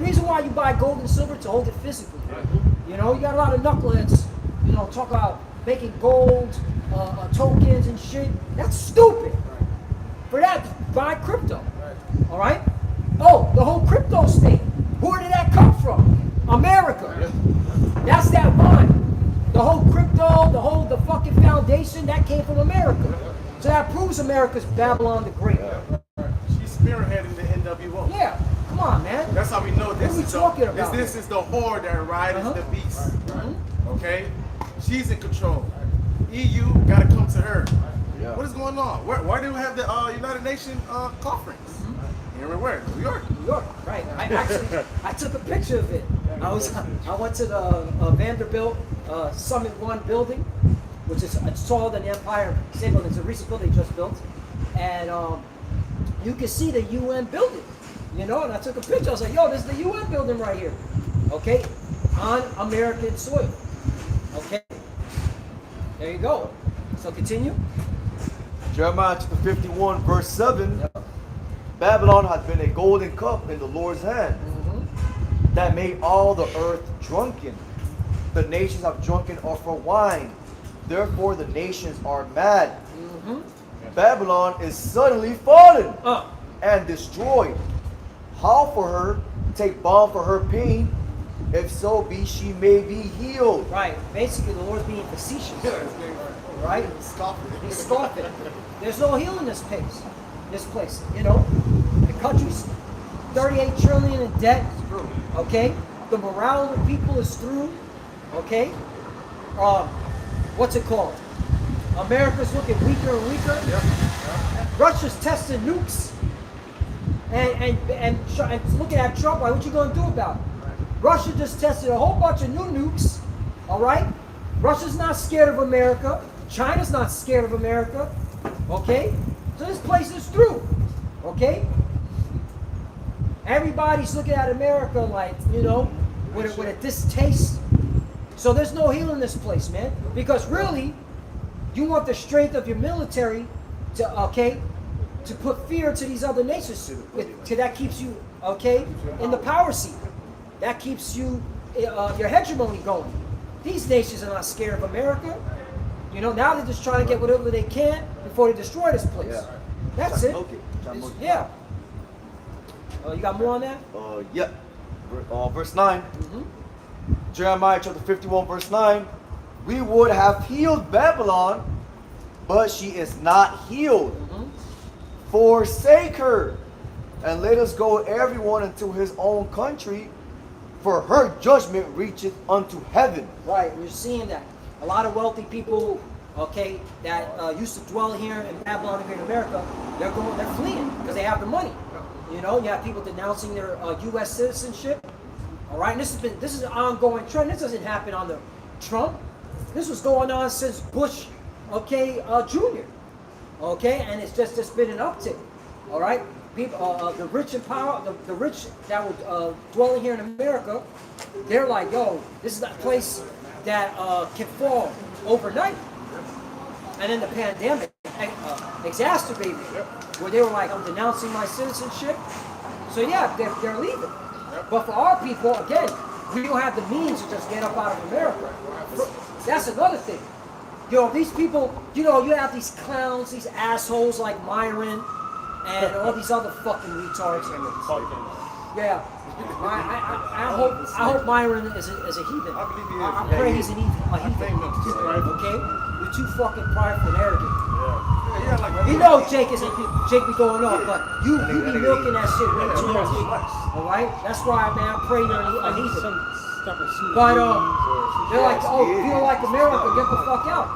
reason why you buy gold and silver to hold it physically. You know, you got a lot of knuckleheads, you know, talk about making gold tokens and shit. That's stupid. For that, buy crypto. All right? Oh, the whole crypto thing. Where did that come from? America. That's that one. The whole crypto, the fucking foundation, that came from America. So that proves America's Babylon the Great. She's spearheading the NWO. Yeah, come on, man. That's how we know this What are we is talking about? This is the whore that rides the beast. Okay? She's in control. EU gotta come to her. Yeah. What is going on? Why do we have the United Nations conference? Where? New York. New York, right. I took a picture of it. I went to the Vanderbilt Summit 1 building, which is taller than the Empire State Building. It's a recent building they just built. And you can see the UN building, you know, and I took a picture. I was like, yo, this is the UN building right here. Okay? On American soil. Okay? There you go. So continue. Jeremiah chapter 51, verse 7. Yep. Babylon has been a golden cup in the Lord's hand that made all the earth drunken. The nations have drunken of her wine. Therefore the nations are mad. Babylon is suddenly fallen and destroyed. How for her take balm for her pain? If so be she may be healed. Right. Basically the Lord's being facetious. Right? He's scoffing. There's no healing this place, you know. The country's 38 trillion in debt. Okay? The morale of the people is through. Okay? What's it called? America's looking weaker and weaker. Russia's testing nukes. And looking at Trump, like, what you gonna do about it? Russia just tested a whole bunch of new nukes. Alright? Russia's not scared of America. China's not scared of America. Okay? So this place is through. Okay? Everybody's looking at America like, you know, with a distaste. So there's no healing this place, man. Because really, you want the strength of your military to put fear to these other nations. That keeps you, in the power seat. That keeps you, your hegemony going. These nations are not scared of America. You know, now they're just trying to get whatever they can before they destroy this place. Yeah. That's it. Yeah. You got more on that? Yeah. Verse 9. Jeremiah chapter 51, verse 9. We would have healed Babylon, but she is not healed. Forsake her, and let us go everyone into his own country, for her judgment reacheth unto heaven. Right, we're seeing that. A lot of wealthy people, that used to dwell here in Babylon and in America, they're fleeing because they have the money. You know, you have people denouncing their U.S. citizenship. All right, and this is an ongoing trend. This doesn't happen on the Trump. This was going on since Bush, Jr. And it's just been an uptick. All right, people, the rich and power, the rich that were dwelling here in America, they're like, yo, this is that place that can fall overnight. And then the pandemic exacerbated it, where they were like, I'm denouncing my citizenship. So yeah, they're leaving. But for our people, again, we don't have the means to just get up out of America. That's another thing. You know, these people, you know, you have these clowns, these assholes like Myron and all these other fucking retards. Yeah. I hope Myron is a heathen. I pray he's a heathen. Okay? You're too fucking prideful and arrogant. You know Jake be going off, but you be milking that shit way too much. Alright? That's why, man, I pray you're a heathen. But they're like, oh, if you don't like America, get the fuck out.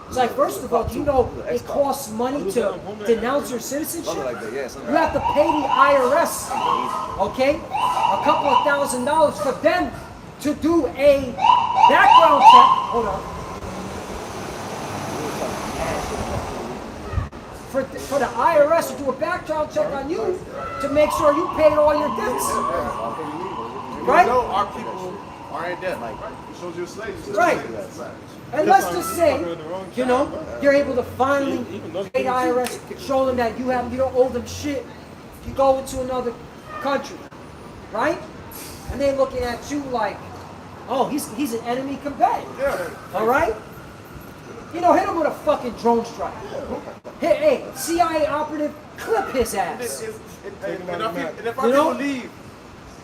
It's like, first of all, do you know it costs money to denounce your citizenship? You have to pay the IRS, a couple of $1,000s for them to do a background check. Hold on. For the IRS to do a background check on you to make sure you paid all your debts. Right? You know our people are in debt. It shows you slaves. Right. And let's just say, you know, you're able to finally pay the IRS, showing that you don't owe them shit. You go into another country, right? and they're looking at you like, oh, he's an enemy combatant. Yeah. All right? You know, hit him with a fucking drone strike. Hey, CIA operative, clip his ass. And if You know? I believe,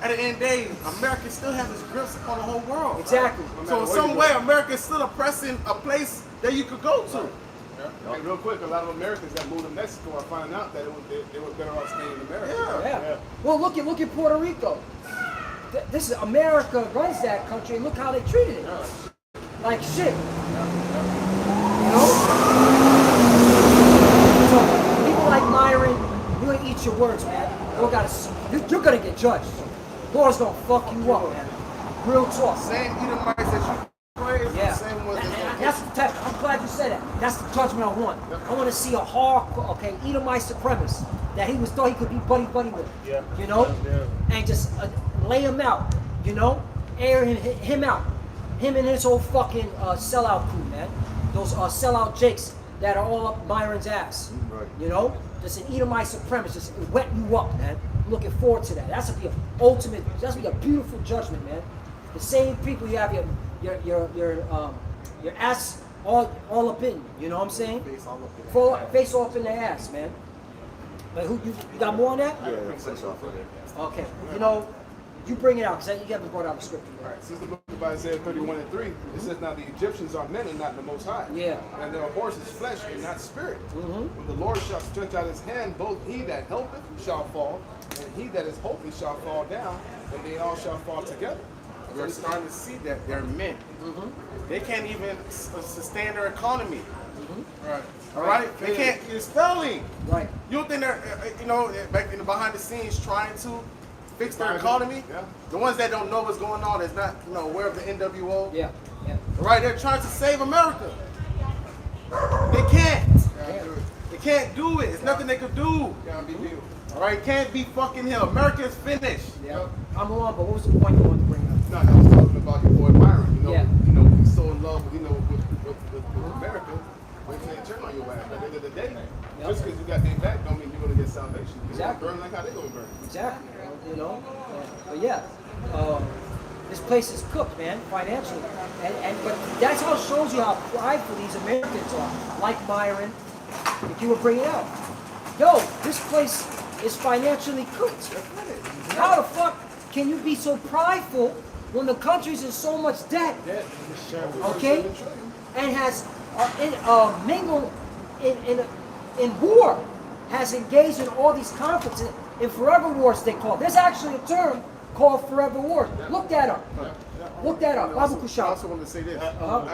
at the end of the day, America still has its grips upon the whole world. Exactly. So in some way, America is still oppressing a place that you could go to. Hey, real quick, a lot of Americans that moved to Mexico are finding out that they were better off staying in America. Yeah. Well, look at Puerto Rico. This is America runs that country, and look how they treated it. Like shit. You know? So people like Myron, you're gonna eat your words, man. You're gonna get judged. Lord's gonna fuck you up, man. Real talk. Same Edomites that you praise, Yeah. the same ones And that's that's the type, I'm glad you said that. That's the judgment I want. I want to see a hardcore, okay, Edomite supremacist that he thought he could be buddy with. Yeah. You know? And just lay him out, you know? Air him out. Him and his whole fucking sellout crew, man. Those sellout jakes that are all up Myron's ass. Right. You know? Just an Edomite supremacist, just wet you up, man. I'm looking forward to that. That's gonna be an ultimate, that's gonna be a beautiful judgment, man. The same people you have your ass all up in, you know what I'm saying? Face all up in their ass, man. But who you got more on that? Yeah, that's off of it. Okay. You know, you bring it out because you haven't brought out the scripture. All right, since the book of Isaiah 31:3, it says, now the Egyptians are men and not the Most High. Yeah. And their horse is flesh and not spirit. Mhm. When the Lord shall stretch out his hand, both he that helpeth shall fall, and he that is hoping shall fall down, and they all shall fall together. we're starting to see that they're men. They can't even sustain their economy. Right. All right, they can't. It's failing. Right. You don't think they're, back in the behind the scenes trying to fix their economy? Yeah. The ones that don't know what's going on, that's not, aware of the NWO. Yeah. Yeah. All right, they're trying to save America. They can't. They can't do it. It's nothing they could do. Can't be deal. All right, can't be fucking here. America is finished. Yeah. I'm on, but what was the point you wanted to bring up? No, I was talking about your boy Myron. Yeah. He's so in love, with America. We can't turn on your ass. At the end of the day, just because you got their back, don't mean you're gonna get salvation. You're Exactly. gonna burn like how they gonna burn. Exactly. You know. But yeah, this place is cooked, man, financially, but that's how it shows you how prideful these Americans are. Like Myron, if you were bringing out, yo, this place is financially cooked. How the fuck can you be so prideful when the country's in so much debt? Okay, and has mingled in war, has engaged in all these conflicts in forever wars. They call it. There's actually a term called forever wars. Look that up. Look that up. Babu I Kushal. also want to say this. Uh-huh.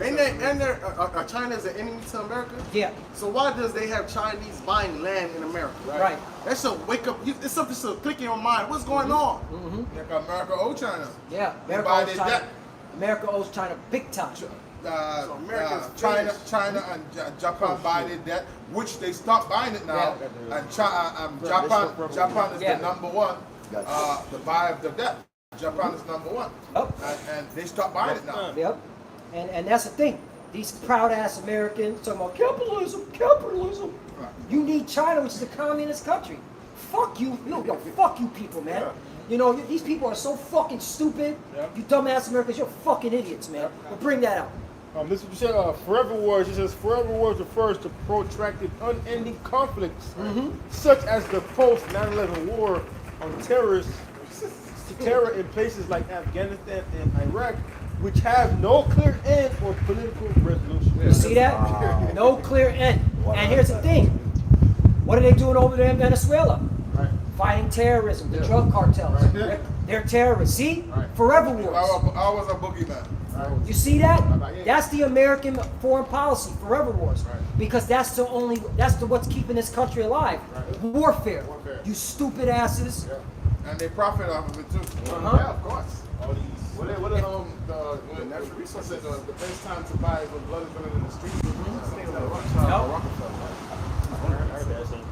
And China's an enemy to America? Yeah. So why does they have Chinese buying land in America? Right. That should wake up. It's something that should click in your mind. What's going on? Like America owe China. Yeah. They America buy owes their China. debt. America owes China big time. America's China finished. and Japan buy their debt, which they stopped buying it now. Yeah. And Japan is Yeah. the number one, Gotcha. the buyer of the debt. Japan is number one, Oh. and they stopped buying it now. Yep. And that's the thing. These proud ass Americans talking about capitalism. You need China, which is a communist country. Fuck you. Yo, fuck you people, man. You know, these people are so fucking stupid. You dumbass Americans, you're fucking idiots, man. But bring that out. This is what you said, forever wars. It says forever wars refers to protracted, unending conflicts, such as the post 9/11 war on terror in places like Afghanistan and Iraq, which have no clear end or political resolution. You see that? No clear end. And here's the thing. What are they doing over there in Venezuela? Right. Fighting terrorism, the drug cartels. Right. They're terrorists. See? Right. Forever wars. I was a boogeyman. You see that? Right. That's the American foreign policy, forever wars. Right. Because that's what's keeping this country alive. Right. Warfare. Warfare. You stupid asses. Yeah. And they profit off of it too. Uh-huh. Yeah, of course. All these. The natural resources. The best time to buy when blood is running in the streets.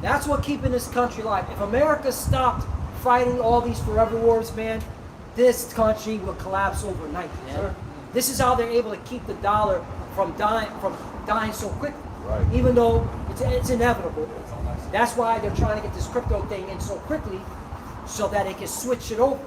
That's what keeping this country alive. If America stopped fighting all these forever wars, man, this country will collapse overnight, man. Sure. This is how they're able to keep the dollar from dying so quickly. Right. Even though it's inevitable. That's why they're trying to get this crypto thing in so quickly so that they can switch it over.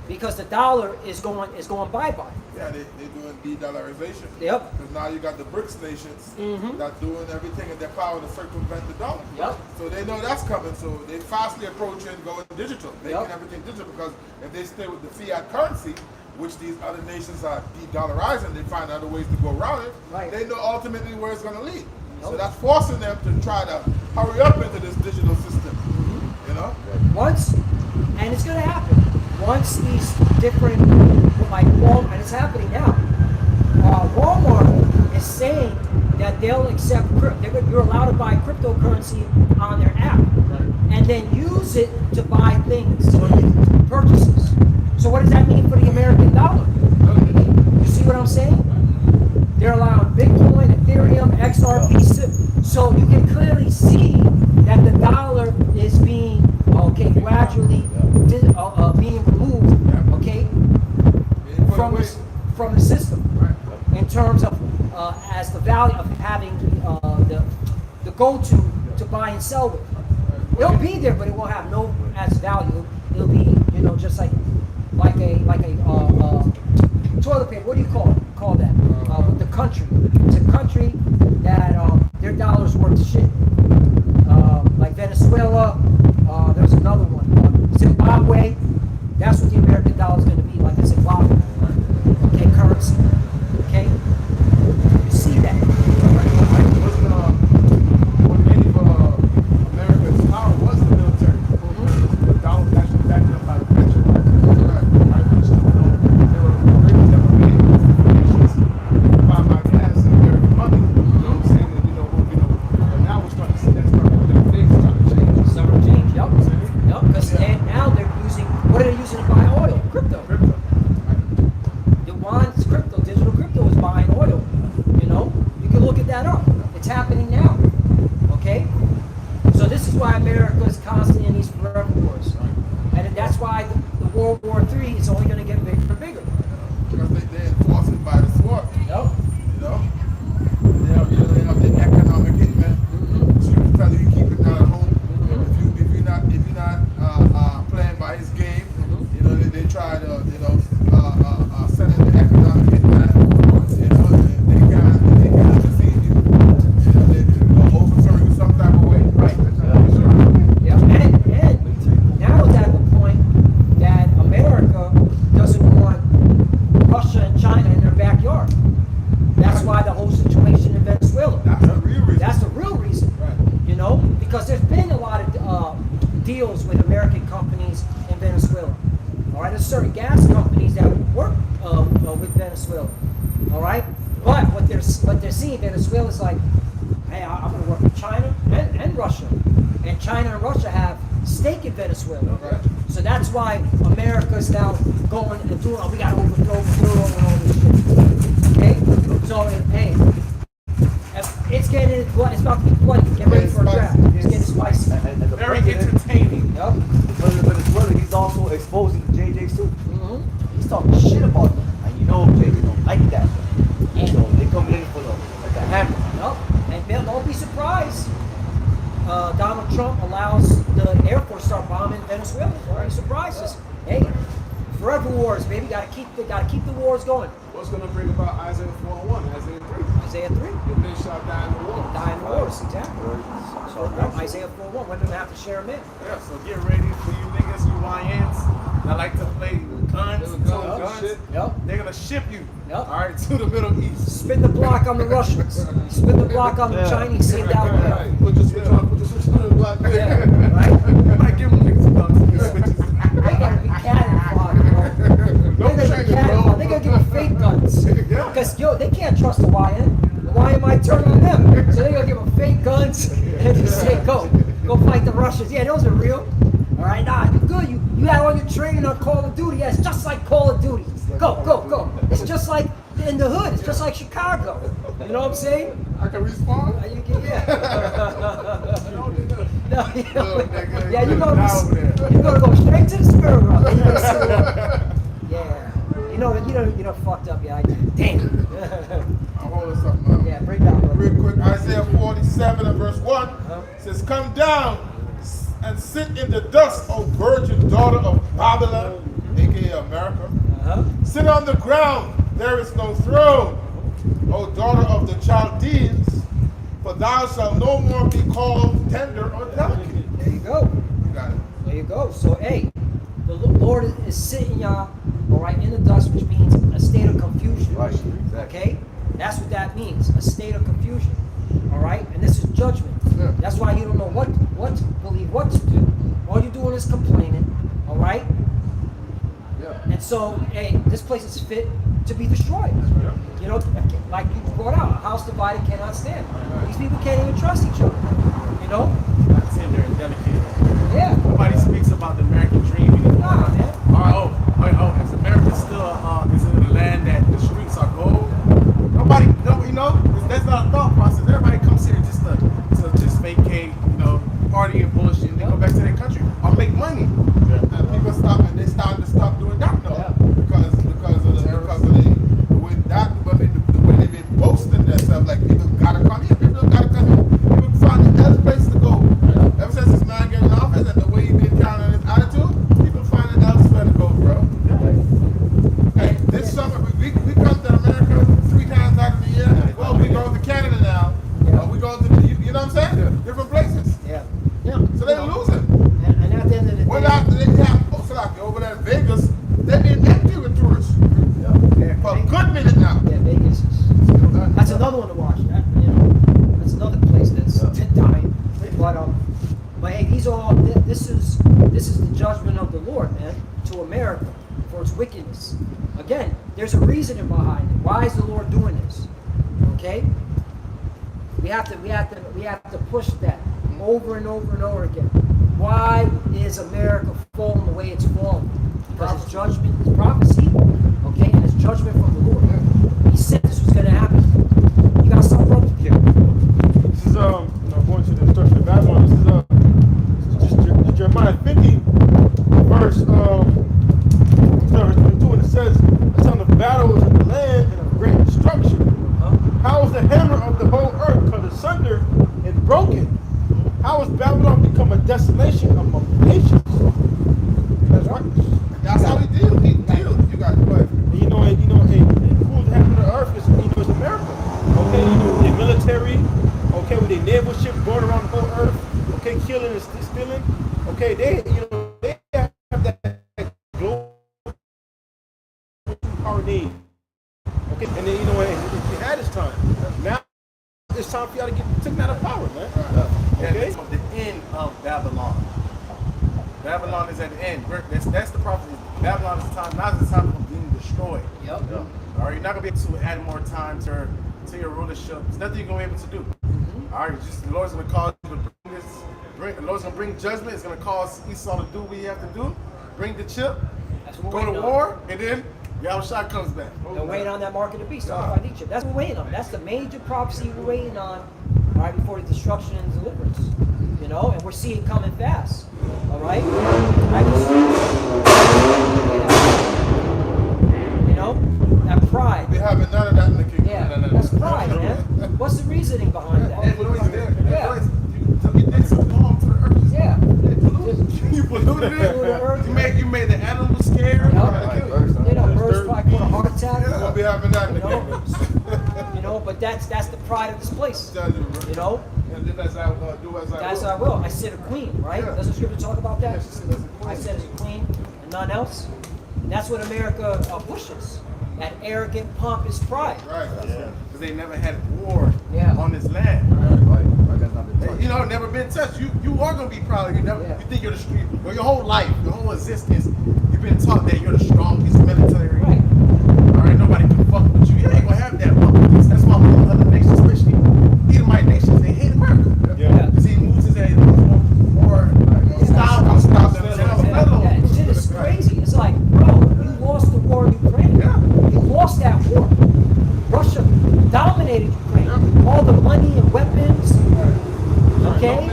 because the dollar is going bye-bye. Yeah, they're doing de-dollarization. Yep. Because now you got the BRICS nations Mhm. that doing everything in their power to circumvent the dollar. Yep. So they know that's coming. So they fastly approaching going digital, making Yep. everything digital. Because if they stay with the fiat currency, which these other nations are de-dollarizing, they find other ways to go around it. Right. They know ultimately where it's going to lead. So Yep. that's forcing them to try to hurry up into this digital system. You know. Once, and it's going to happen. Once these different, like Walmart, and it's happening now. Walmart is saying that they'll accept you're allowed to buy cryptocurrency on their app, and then use it to buy things or purchases. So what does that mean for the American dollar? You see what I'm saying? They're allowing Bitcoin, Ethereum, XRP. So you can clearly see that the dollar is being gradually being removed, from the system in terms of as the value of having the go-to to buy and sell with. It'll be there, but it won't have no as value. It'll be just like a toilet paper. What do you call that? With the country. It's a country that their dollar's worth shit. Like Venezuela. There's another one. Zimbabwe. That's what the American dollar is going to be, like a Zimbabwe. Okay, currency. Okay? You see that. What made America's power was the military. The dollar was actually backed up by the pension funds. Right? Which, they were really never made nations buy my gas and American money. You know what I'm saying? And, but now we're starting to see that things starting to change. Summer change. Yep. Because now they're using, what are they using to buy oil? Crypto. The yuan's crypto, digital crypto is buying oil. You can look at that up. It's happening now. Okay? So this is why America is constantly in these forever wars. And that's why the World War III is only going to get bigger and bigger. Because they enforce it by the sword. Yep. You know? They have the economic hitman. So you tell you keep it down at home. If you're not playing by his game, they try to send in the economic hitman. They can't deceive you. They overthrow you some type of way. Right. Yeah. And now it's at the point that America doesn't want Russia and China in their backyard. That's why the whole situation in Venezuela. That's the real reason. That's the real reason. Right. Because there's been a lot of deals with American companies in Venezuela. All right, there's certain gas companies that work with Venezuela. All right, but what they're seeing, Venezuela is like, hey, I'm going to work with China and Russia, and China and Russia have stake in Venezuela. Right. So that's why America's now going and doing, we got to overthrow and all this shit. Okay, so hey. It's getting, it's about to be bloody. Get ready for a draft. It's getting spicy. And the Very president, entertaining. Yep. the president of Venezuela, he's also exposing JJ Sue. Mm-hmm. He's talking shit about them. And JJ don't like that. So they coming in for the hammer. Yep. And don't be surprised. Donald Trump allows the Air Force to start bombing Venezuela. Don't be surprised. Hey, forever wars, baby. Gotta keep the wars going. What's going to bring about Isaiah 4:1, Isaiah 3? Isaiah 3. Your men shall die in the war. Die in the wars, exactly. So Isaiah 4:1. Women have to share them in. Yeah, so get ready for you niggas, you YNs that like to play guns, Guns, guns. shit. Yep. They're gonna ship you, Yep. all right, to the Middle East. Spin the block on the Russians. Spin the block on the Yeah. Chinese. Send out there. Right. Put the switch on the block. Yeah. Right. You might give them niggas guns and switches. They gotta be camouflaged, bro. They're gonna be camouflaged. They're gonna give them fake guns. Because, they can't trust the YN. The YN might turn on them. So they're gonna give them fake guns and just say, go fight the Russians. Yeah, those are real. All right, nah, you good. You had all your training on Call of Duty. Yeah, it's just like Call of Duty. Go. It's just like in the hood. It's just like Chicago. You know what I'm saying? I can respond. You can, yeah. No, nigga, yeah, you're gonna go straight to the spirit realm. And you're gonna see what, yeah. You know, fucked up, yeah. Damn. I'm holding something up. Yeah, break down, bro. Real quick, Isaiah 47 and verse 1 says, "Come down and sit in the dust, O virgin daughter of Babylon," aka America. Sit on the ground, there is no throne. O daughter of the Chaldeans, for thou shalt no more be called tender or delicate. There you go. You got it. There you go. So, hey, the Lord is sitting y'all, all right, in the dust, which means a state of confusion. Right, exactly. Okay? That's what that means, a state of confusion. All right? And this is judgment. Yeah. That's why you don't know what to believe, what to do. All you're doing is complaining. All right? Yeah. And so, hey, this place is fit to be destroyed. You know, like you brought out, a house divided cannot stand. These people can't even trust each other. You know? Not tender and delicate. Yeah. Nobody speaks about the American dream anymore. Nah, man. Is America still is it a land that the streets are gold? Nobody, no, you know, that's not a thought process. Everybody comes here just to just vacate, you know, party and bullshit, and they go back to their country or make money. And people stop, and they starting to stop doing that now. Yeah. Because of the way the way they've been boasting themselves, like people gotta come here, people gotta come here. People find the best place to go. Ever since this man getting in office and the way he been carrying his attitude, people find it elsewhere to go, bro. Hey, this summer we come to America 3 times out of the year. Well, we go to Canada now. Yeah. We go to the, you know what I'm saying? Different places. Yeah. Yeah. So they're losing. And at the end of the Well, day, after they have, over there in Vegas, they've been empty with tourists for a good minute now. yeah, Vegas is. That's another one to watch. That's another place that's dying. But hey, these are all. This is the judgment of the Lord, man, to America for its wickedness. Again, there's a reasoning behind it. Why is the Lord doing this? Okay, we have to push that over and over and over again. Why is America falling the way it's falling? Because it's judgment, it's prophecy, okay, and it's judgment from the Lord. He said this was going to happen. You got something, brother? This is going to the destruction of Babylon. This is Jeremiah 50, verse 22, and it says, "The time of battle is in the land and of great destruction. How is the hammer of the whole earth cut asunder and broken? How has Babylon become a desolation among nations?" That's right. That's how he deals. He deals. You got what? And you know, who's the hammer of the earth is, it's America. Okay, their military, okay, with their naval ship going around the whole earth, okay, killing and stealing. Okay, they have that global power need. Okay, and then it had its time. Now it's time for y'all to get taken out of power, man. And Okay. it's the end of Babylon. Babylon is at the end. That's the prophecy. Babylon is the time. Now is the time of being destroyed. Yep. All right, you're not gonna be able to add more time to your rulership. There's nothing you're gonna be able to do. All right, just the Lord's gonna cause you to bring this. The Lord's gonna bring judgment. It's gonna cause Esau to do what he have to do. Bring the chip. That's what Go we're to waiting on. war, and then Yahushua comes back. They're waiting on that mark of the beast. That's what we're waiting on. That's the major prophecy we're waiting on, all right, before the destruction and deliverance. You know, and we're seeing it coming fast. All right? You know, that pride. We having none of that in the kingdom. Yeah, that's pride, man. What's the reasoning behind that? Yeah. You did some harm to the earth. Yeah. You polluted it. You made the animals scared. You know, birds probably put a heart attack. We'll be having that in the You know? kingdom. You know, but that's the pride of this place. You know? And then as I do as I That's will. I will. I sit a queen, right? Yeah. Doesn't Scripture talk about that? Yeah, she said as a queen. I said as a queen and none else. And that's what America pushes. That arrogant, pompous pride. Right. Because they never had war Yeah. on this land. Right. You know, never been touched. You are gonna be proud. You think you're the street. Your whole life, your whole existence, you've been taught that you're the strongest military. Right. All right, nobody can fuck with you. You ain't gonna have that. That's why other nations, especially Edomite nations, they hate America. Yeah. Because he moves his head more stop them. That shit is crazy. It's like, bro, you lost the war in Ukraine. Yeah. You lost that war. Russia dominated Ukraine. All the money and weapons, okay,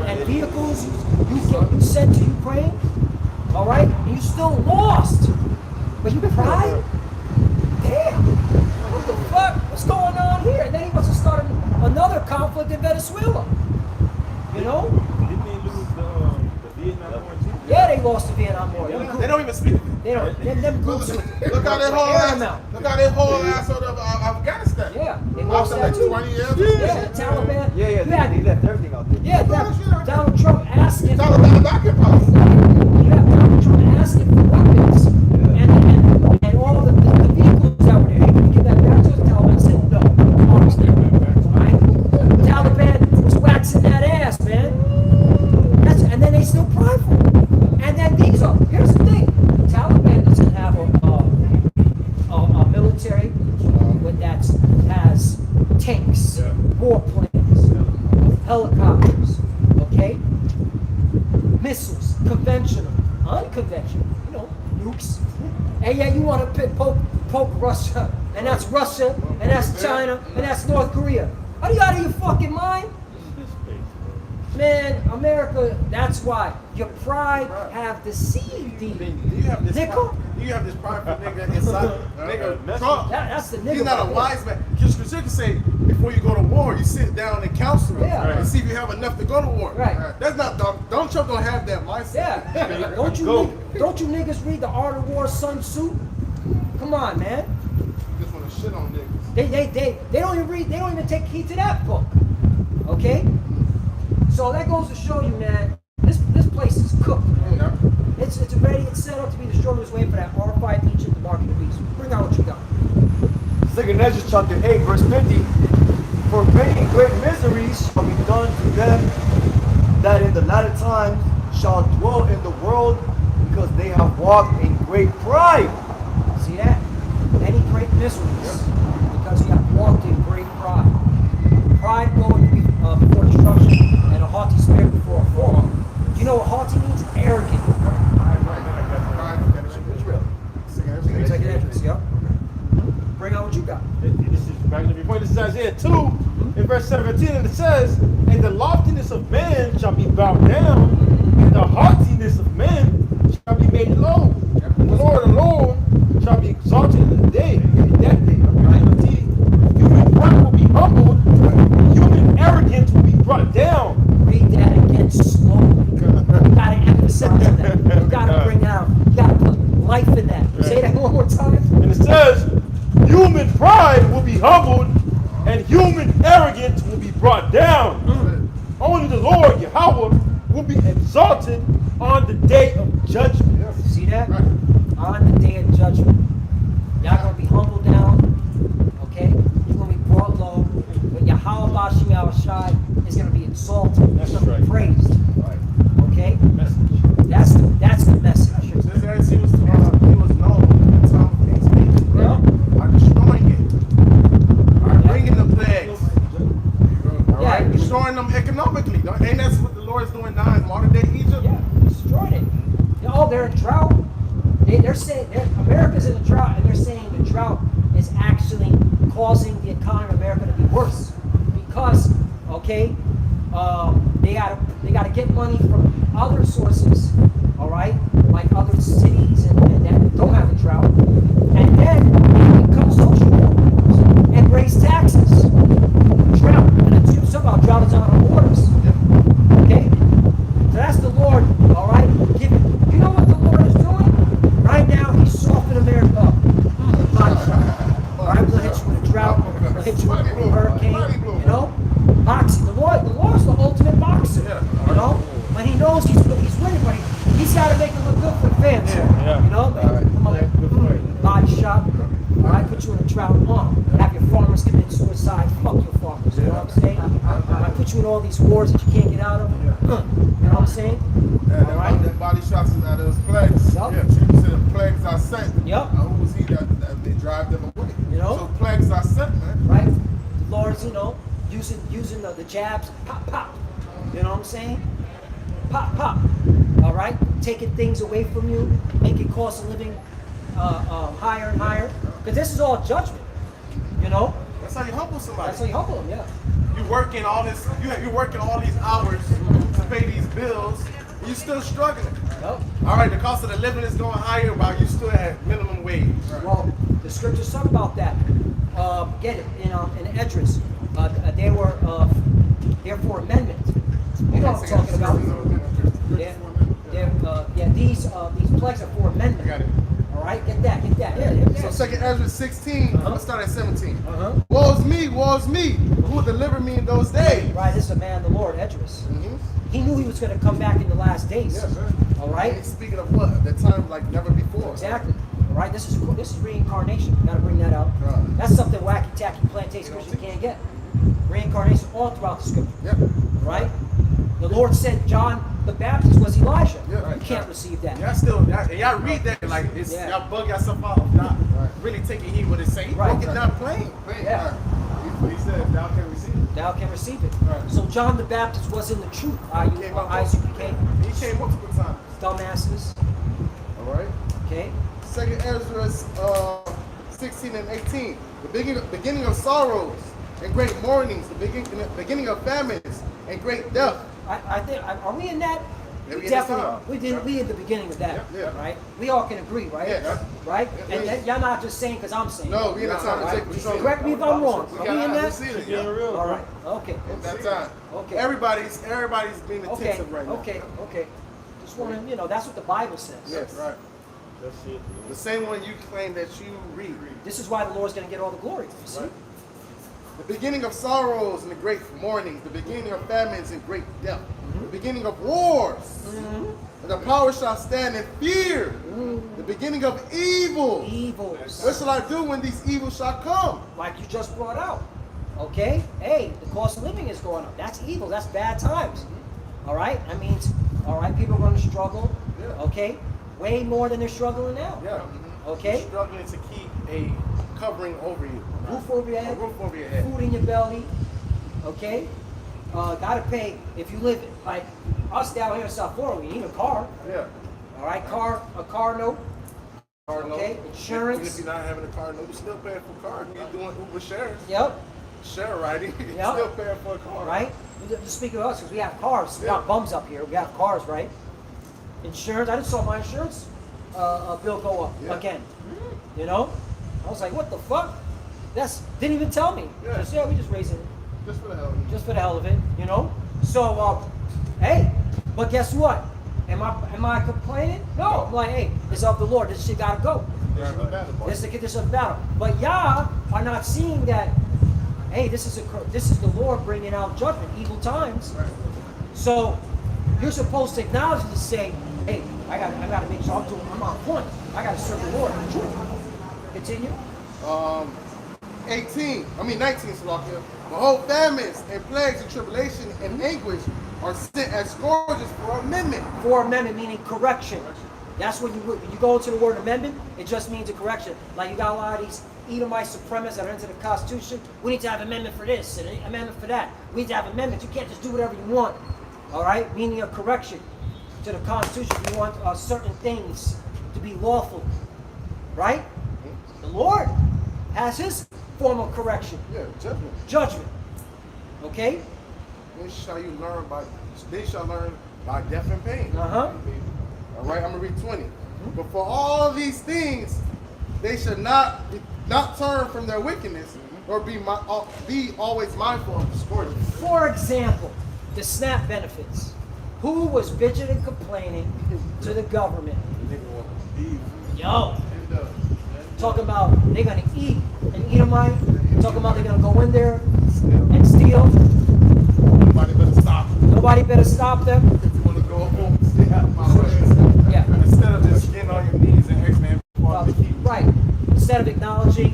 and vehicles you sent to Ukraine, all right, and you still lost. But you cried? Damn. What the fuck? What's going on here? And then he wants to start another conflict in Venezuela. You know? Didn't they lose the Vietnam War too? Yeah, they lost the Vietnam War. Them They groups- don't even speak. They don't. Them groups. Look how they whole air them ass. out. Look how they whole ass out of Afghanistan. Yeah, they lost After that like too. 20 years. Yeah, the Taliban. Yeah, You they had- left everything out there. Yeah, Donald Trump asking. Taliban occupied. You have Donald Trump asking for weapons, and all the vehicles that were there. Hey, can you give that back to us? Taliban said no. Right? Taliban was waxing that ass, man. And then they still prideful. And then here's the thing: Taliban doesn't have a military that has tanks, warplanes, helicopters, okay, missiles, conventional, unconventional, nukes. And yet you want to poke Russia, and that's Russia, and that's China, and that's North Korea. Are you out of your fucking mind? Man, America, that's why your pride have deceived thee. You have this. Nickel? You have this prideful nigga inside. Nigga, Trump. That's the nigga. He's not a right wise man. Because you can say before you go to war, you sit down and counsel Yeah. and see if you have enough to go to war. Right. That's not Donald Trump don't have that mindset. Yeah. Don't you niggas read The Art of War, Sun Tzu? Come on, man. Just want to shit on niggas. They don't even read. They don't even take heed to that book. Okay. So that goes to show you, man. This place is cooked. Yeah. It's ready. It's set up to be destroyed. It's waiting for that R5 Egypt to mark the beast. Bring out what you got. Second Ezra chapter 8, verse 50. For many great miseries shall be done to them that in the latter time shall dwell in the world, because they have walked in great pride. See that? Any great miseries because you have walked in great pride. Pride going before destruction, and a haughty spirit before a fall. You know what haughty means? Arrogant. Take an entrance, yeah. Bring out what you got. This is Magna point. This is Isaiah 2 in verse 17, and it says, "And the loftiness of man shall be bowed down, and the haughtiness of men shall be made low. The Lord alone shall be exalted in the day, in that day. Human pride will be humbled, and human arrogance will be brought down." Read that again slowly. You gotta emphasize that. You gotta bring out. You gotta put life in that. Say that one more time. And it says, human pride will be humbled, and human arrogance will be brought down. Only the Lord, Yahweh, will be exalted on the day of judgment. See that? On the day of judgment. Y'all gonna be humbled down. Okay? You're gonna be brought low. But Yahweh Bashim Yahushai is gonna be exalted. That's He's gonna right. be praised. Okay? That's the message. This as he was known at the time of King's David, Yeah. by destroying it, by bringing the plagues, all Yeah. right, destroying them economically. Ain't that's what the Lord is doing now in modern day Egypt? Yeah, destroyed it. They're in drought. They're saying America's in a drought, and they're saying the drought is actually causing the economy of America to be worse because, okay, they gotta get money from other sources, all right, like other cities and that don't have a drought, and then become social programs and raise taxes. Drought, and it's somehow drought is on our borders. Okay? So that's the Lord, all right? You know what the Lord is doing? Right now, He's softening America up. All right, we're going to hit you with a drought. We're going to hit you with a hurricane. You know? Boxing. The Lord's the ultimate boxer. You know? When He knows He's winning, but He's got to make it look good for the fans. You know? Come on. Body shot. All right, put you in a drought. Have your farmers commit suicide. Fuck your farmers. You know what I'm saying? I put you in all these wars that you can't get out of. You know what I'm saying? Yeah, All right. them body shots is out of those plagues. Yup. Yeah, Jesus said the plagues are sent. Yup. Now, who was he that they drive them away? You know? So plagues are sent, man. Right? The Lord's, using the jabs, pop, pop. You know what I'm saying? Pop, pop. All right? Taking things away from you, making cost of living higher and higher. Because this is all judgment. You know? That's how you humble somebody. That's how you humble them, yeah. You working all this. You're working all these hours to pay these bills. And you still struggling. Yep. All right, the cost of the living is going higher while you still at minimum wage. Well, the scriptures talk about that. Get it in Esdras. They were therefore amendment. You know what I'm talking about? these plagues are for amendment. I got it. All right, get that. Yeah. So second Ezra 16, Uh-huh. let's start at 17. Uh-huh. Woe's me, who will deliver me in those days? Right, this is a man, the Lord, Esdras. Mhm. He knew he was going to come back in the last days. Yes, sir. All right. And speaking of what? That time like never before. Exactly. All right. This is reincarnation. Got to bring that out. Right. That's something wacky tacky plantation Christian can't get. Reincarnation all throughout the scripture. Yep. Right. The Lord said John the Baptist was Elijah. Yeah, You right. can't receive that. Y'all read that like it's Yeah. y'all bug yourself out of not Right. really taking heed what it's saying. Right. Broke it down plain. Yeah. But he said thou can receive it. Thou can receive it. Right. So John the Baptist was in the truth. Came up Isaac multiple- became He came multiple times. dumbasses. All right. Okay. Second Ezra 16 and 18. The beginning of sorrows and great mournings, the beginning of famines and great death. I think are we in that? Yeah, we in Definitely. the time. We in the beginning of that. Yeah, yeah. Right. We all can agree, right? Yeah. Right. Yeah. And that, y'all not just saying because I'm saying. No, we in the time to Right. take control. Correct me if I'm wrong. Are we in We that? see it. Yeah, real. All right. Okay. In that time. Okay. Everybody's being Okay. attentive right now. Okay. Just want to, that's what the Bible says. Yes. Right. That's it. The same one you claim that you read. This is why the Lord's going to get all the glory. You see? Right. The beginning of sorrows and the great mournings, the beginning of famines and great death, the beginning of wars, and the power shall stand in fear, the beginning of evil. Evils. What shall I do when these evils shall come? Like you just brought out. Okay? Hey, the cost of living is going up. That's evil. That's bad times. All right? That means, all right, people are going to struggle. Yeah. Okay? Way more than they're struggling now. Yeah. Okay? You're struggling to keep a covering over you. Roof over your A head. roof over your head. Food in your belly. Okay? Gotta pay if you live like us down here in South Florida, we need a car. Yeah. All right? A car note. Car note. Okay, insurance. Even if you're not having a car note, you're still paying for a car. You're doing Uber shares. Yep. Share riding. You're Yep. still paying for a car. Right? Just speaking of us, because we have cars. We got bums up here. We have cars, right? Insurance. I just saw my insurance bill go up Yeah. again. You know? I was like, what the fuck? Didn't even tell me. Yeah. We just raising it. Just for the hell of it. Just for the hell of it, you know? So, hey, but guess what? Am I complaining? No. I'm like, hey, it's of the Lord. This shit gotta go. This is the condition of battle. But y'all are not seeing that, hey, this is the Lord bringing out judgment, evil times. So you're supposed to acknowledge and say, hey, I gotta make sure I'm on point. I gotta serve the Lord. Continue. 19, Salakia. Behold, famines and plagues and tribulation and anguish are sent as scourges for amendment. For amendment meaning correction. That's when you go into the word amendment, it just means a correction. Like you got a lot of these Edomite supremacists that are into the Constitution. We need to have amendment for this and an amendment for that. We need to have amendments. You can't just do whatever you want. All right? Meaning a correction to the Constitution. You want certain things to be lawful. Right? The Lord has his form of correction. Yeah, judgment. Judgment. Okay? Then shall learn by death and pain. Uh-huh. All right, I'm gonna read 20. But for all these things, they should not turn from their wickedness, or be always mindful of the scourges. For example, the SNAP benefits. Who was bitching and complaining to the government? Yo, talking about they're gonna eat and Edomite. Talking about they're gonna go in there and steal. Nobody better stop. Nobody better stop them. If you want to go home, stay out of my way. Yeah. Instead of just getting on your knees and asking man for the key. Right. Instead of acknowledging,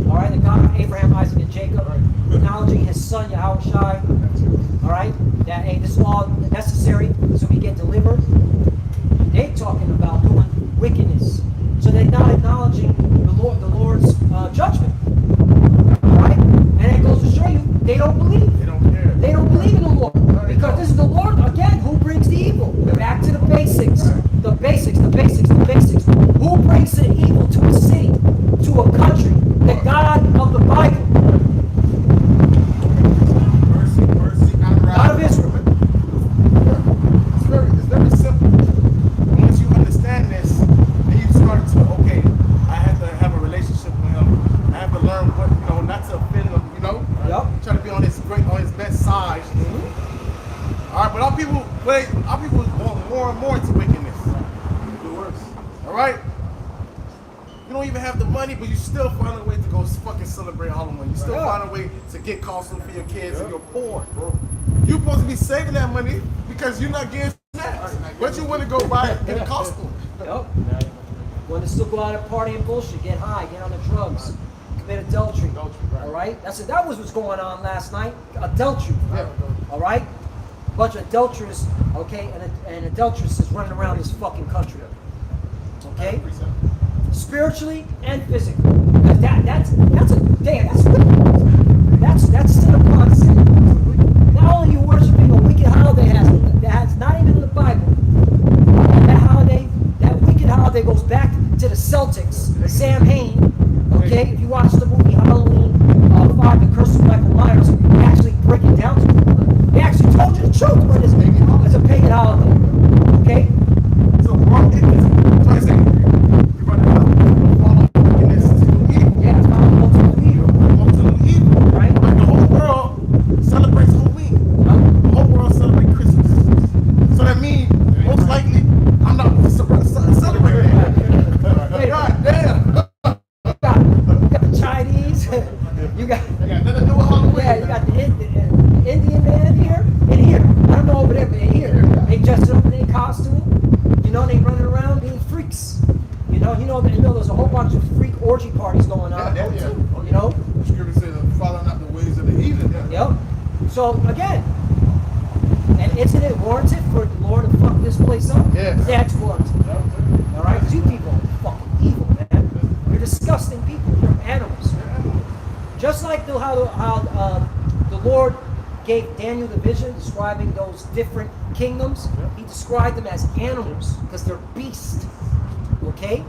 all right, the God of Abraham, Isaac, and Jacob, acknowledging his son Yahweh Shai, all right, that hey, this is all necessary so we get delivered. They talking about doing wickedness, so they're not acknowledging the Lord's judgment, all right, and it goes to show you they don't believe. They don't care. They don't believe in the Lord because this is the Lord again who brings the evil. Back to the basics, the basics, the basics, the basics. Who brings the evil to a city, to a country? The God of the Bible, Mercy, God of Israel. It's very simple. Once you understand this, and you start to, okay, I have to have a relationship with him. I have to learn what, not to offend him, Yep. Try to be on this great don't even have the money, but you still find a way to go fucking celebrate Halloween. You still find a way to get costume for your kids, and you're poor, bro. You're supposed to be saving that money because you're not getting snacks, but you want to go buy it in a costume. Yep. Want to still go out and party and bullshit, get high, get on the drugs, commit adultery. All right, that was what's going on last night. Adultery. All right, bunch of adulterers. Okay, and adulteresses running around this fucking country. Okay, spiritually and physically. That's sin upon sin. Not only you worshiping a wicked holiday that's not even in the Bible. That wicked holiday goes back to the Celtics. Sam Hain. Okay, if you watch the movie Halloween 5: The Curse of Michael Myers, they actually break it down to you. They actually told you the truth when it's a pagan holiday. Okay? So, bro, it's like I say, you're running out of follow wickedness to evil. Yeah, it's called ultimate evil. Ultimate evil. Right? Like the whole world celebrates Halloween. The whole world celebrates Christmas. So that means, most likely, I'm not celebrating that. Wait, God damn. you got the Chinese, you got I got nothing to do with Halloween. yeah, you got the Indian man here and here. I don't know over there, but here they dress up in their costume. You know, they running around being freaks. You know, there's a whole bunch of freak orgy parties going on. Yeah. You know. The scripture says, following not the ways of the heathen. Yep. So again, and isn't it warranted for the Lord to fuck this place up? Yes. That's warranted. All right, 'cause you people are fucking evil, man. You're disgusting people. You're animals. Just like how the Lord gave Daniel the vision describing those different kingdoms, he described them as animals because they're beasts. Okay?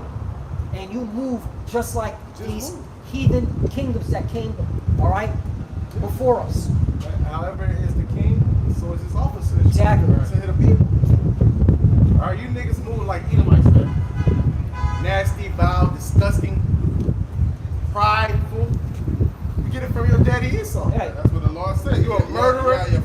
And you move just like these heathen kingdoms that came, all right, before us. However, is the king, so is his officers. Exactly. To hit the people. All right, you niggas moving like Edomites, man. Nasty, vile, disgusting, prideful. You get it from your daddy Esau. Yeah. That's what the Lord said. You a murderer. Yeah, your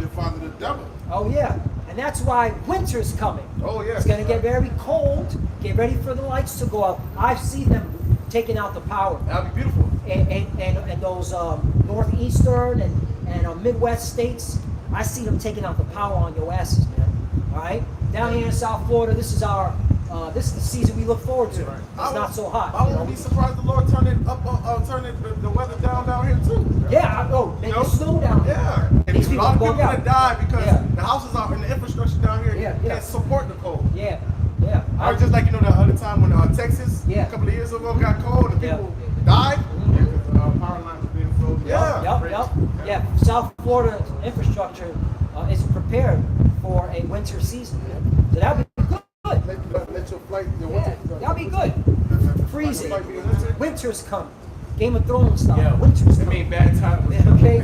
father the devil. Oh yeah, and that's why winter's coming. Oh, yes. It's gonna get very cold. Get ready for the lights to go out. I see them taking out the power. That'll be beautiful. And those northeastern and Midwest states, I see them taking out the power on your asses, man. All right, down here in South Florida, this is the season we look forward to. It's not so hot. I you know? wouldn't be surprised the Lord turn it up, the weather down here too. Yeah, make it snow down. Yeah, and These a lot of people people bug gonna out. die because Yeah. the houses out and the infrastructure down here Yeah. can't support the cold. Yeah. Or just like the other time when Texas Yeah. a couple of years ago got cold and Yeah. people died. Power lines are being frozen. Yeah. Yep. South Florida infrastructure isn't prepared for a winter season. So that would be good. Let your flight, Yeah, that'll be good. Freezing. Flight be in winter. Winter's coming. Game of Thrones style. Yeah. Winter's I coming. mean, bad time. Okay,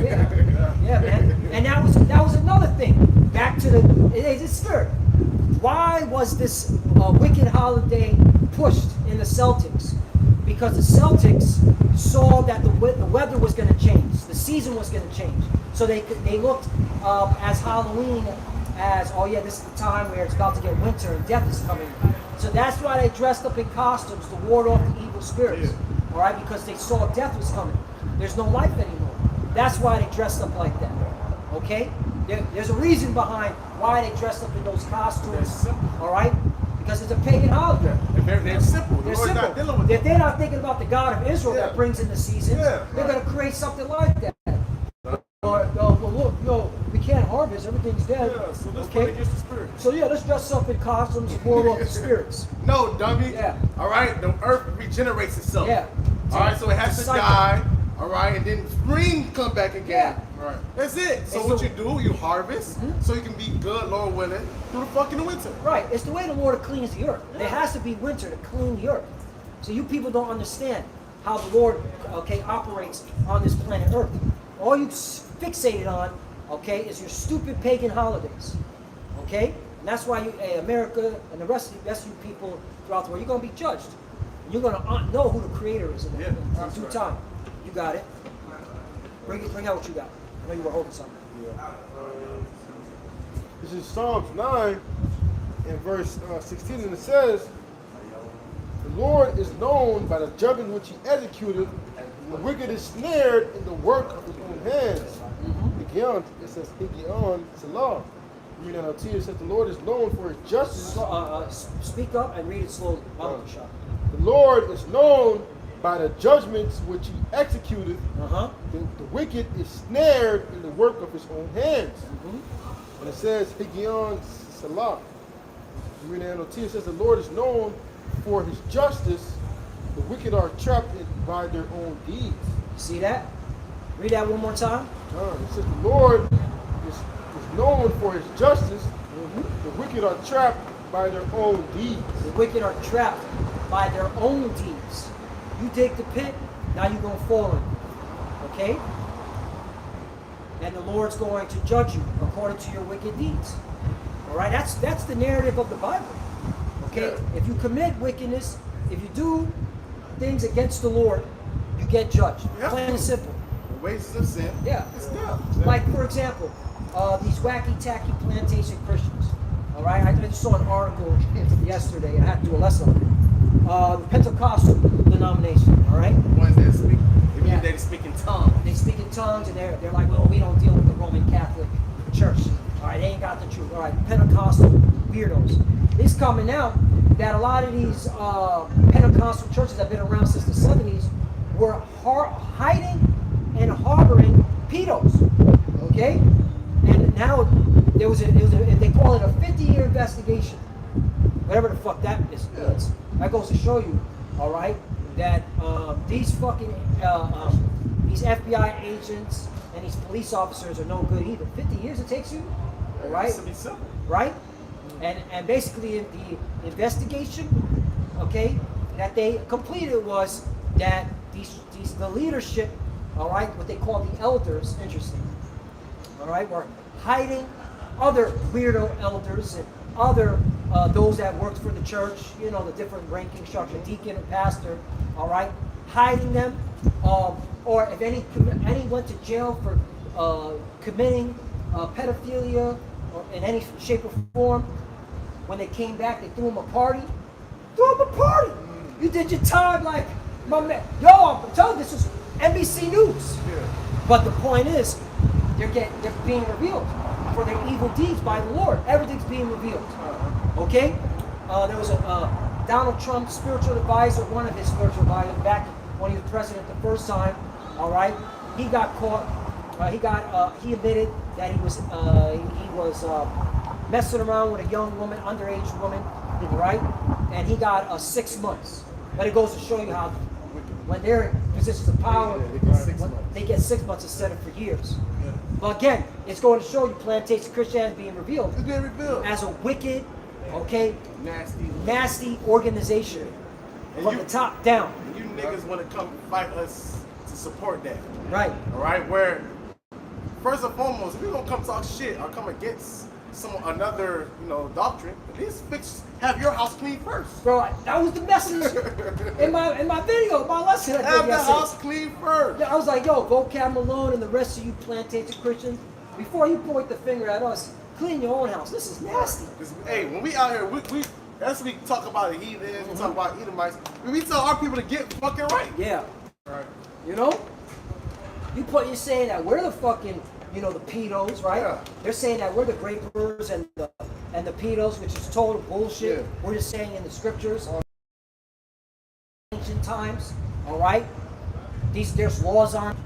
yeah, man. And that was another thing. Back to it's third. Why was this wicked holiday pushed in the Celtics? Because the Celtics saw that the weather was going to change, the season was going to change. So they looked as Halloween as, oh yeah, this is the time where it's about to get winter and death is coming. So that's why they dressed up in costumes to ward off the evil spirits. All right, because they saw death was coming. There's no life anymore. That's why they dressed up like that. Okay? There's a reason behind why they dressed up in those costumes. All right? Because it's a pagan holiday. They're simple. The They're Lord's simple. not dealing with If them. they're not thinking about the God of Israel that brings in the season, Yeah, they're going to create something like that. Well, look, we can't harvest. Everything's dead. Yeah, so let's okay? pray against the spirit. So yeah, let's dress up in costumes and ward off the spirits. No, dummy. Yeah. All right, the earth regenerates itself. Yeah. All right, so it has It's a to cycle. die. All right, and then spring come back again. Yeah. Right. That's it. So It's what the- you do, you harvest, so you can be good, Lord willing, through the fucking winter. Right. It's the way the Lord cleans the earth. There has to be winter to clean the earth. So you people don't understand how the Lord, operates on this planet Earth. All you fixated on, is your stupid pagan holidays. Okay? And that's why America and the rest of you people throughout the world, you're going to be judged. And you're going to know who the Creator is in due time. You got it. Bring out what you got. I know you were holding something. This is Psalms 9 and verse 16, and it says, "The Lord is known by the judgment which he executed. The wicked is snared in the work of his own hands. Higion, it says Higion Salah. Read NLT, it says the Lord is known for his justice. Speak up and read it slowly. Shah. The Lord is known by the judgments which he executed. The wicked is snared in the work of his own hands. And it says Higion Salah. You read the NLT, it says the Lord is known for his justice. The wicked are trapped by their own deeds. See that? Read that one more time. It says the Lord is known for his justice. The wicked are trapped by their own deeds. The wicked are trapped by their own deeds. You dig the pit, now you're going to fall in it. Okay? And the Lord's going to judge you according to your wicked deeds. All right? That's the narrative of the Bible. Okay? If you commit wickedness, if you do things against the Lord, you get judged. Plain and simple. The wages of sin. Yeah. It's death. Like, for example, these wacky tacky plantation Christians. All right? I just saw an article yesterday and I had to do a lesson on it. The Pentecostal denomination, all right? The ones that speak, they Yeah. they speak in tongues. They speak in tongues and they're like, well, we don't deal with the Roman Catholic Church. All right, they ain't got the truth. All right, Pentecostal weirdos. It's coming out that a lot of these Pentecostal churches that have been around since the 70s were hiding and harboring pedos. Okay? And now they call it a 50-year investigation. Whatever the fuck that is. That goes to show you, all right, that these fucking these FBI agents and these police officers are no good either. 50 years it takes you, all right? It's to be simple. Right? And basically the investigation, okay, that they completed was that the leadership, all right, what they call the elders, interesting, all right, were hiding other weirdo elders and other those that worked for the church, you know, the different ranking structure, deacon and pastor, all right, hiding them, or if any went to jail for committing pedophilia or in any shape or form, when they came back, they threw them a party. You did your time, like my man. Yo, I'm telling you, this is NBC News. But the point is, they're being revealed for their evil deeds by the Lord. Everything's being revealed. Okay? There was a Donald Trump spiritual advisor, one of his spiritual advisors, back when he was president the first time. All right, he got caught. He admitted that he was messing around with a young woman, underage woman, right? And he got 6 months. But it goes to show you how when they're in positions of power, they get 6 months instead of for years. But again, it's going to show you plantation Christianity being revealed. It's being revealed. As a wicked, okay, Nasty. nasty organization from the top down. And you niggas want to come fight us to support that. Right. All right, where first and foremost, if we're gonna come talk shit or come against another doctrine, at least have your house clean first. Bro, that was the message in my video, my lesson I did Have the yesterday. house clean first. Yeah, I was like, yo, vocab Malone and the rest of you plantation Christians, before you point the finger at us, clean your own house. This is nasty. Hey, when we out here, we as we talk about the heathens, we talk about Edomites, we tell our people to get fucking right. Yeah. Right. You know? You're saying that we're the fucking, the pedos, right? Yeah. They're saying that we're the grapers and the pedos, which is total bullshit. Yeah. We're just saying in the scriptures, ancient times, all right? There's laws on.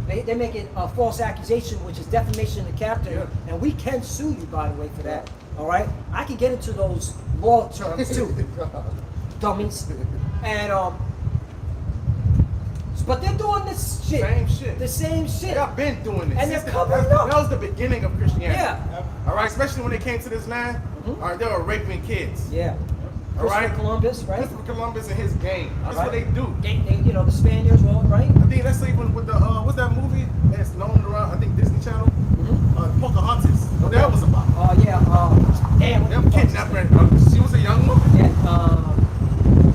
They're making a false accusation, which is defamation of character, Yeah. and we can sue you, by the way, for that. All right? I can get into those law terms too, dummies. And but they're doing this shit. Same shit. The same shit. Y'all been doing this. And they're Since covering that up. was the beginning of Christianity. Yeah. All right, especially when they came to this land. All right, they were raping kids. Yeah. All right. Christopher Columbus, right? Christopher Columbus and his gang. That's All what right. they do. They, the Spaniards, well, right? I think that's even with the what's that movie that's known around? I think Disney Channel. Pocahontas. What that was about? Damn. what Them the fuck is kidnapping. She was a young woman. that?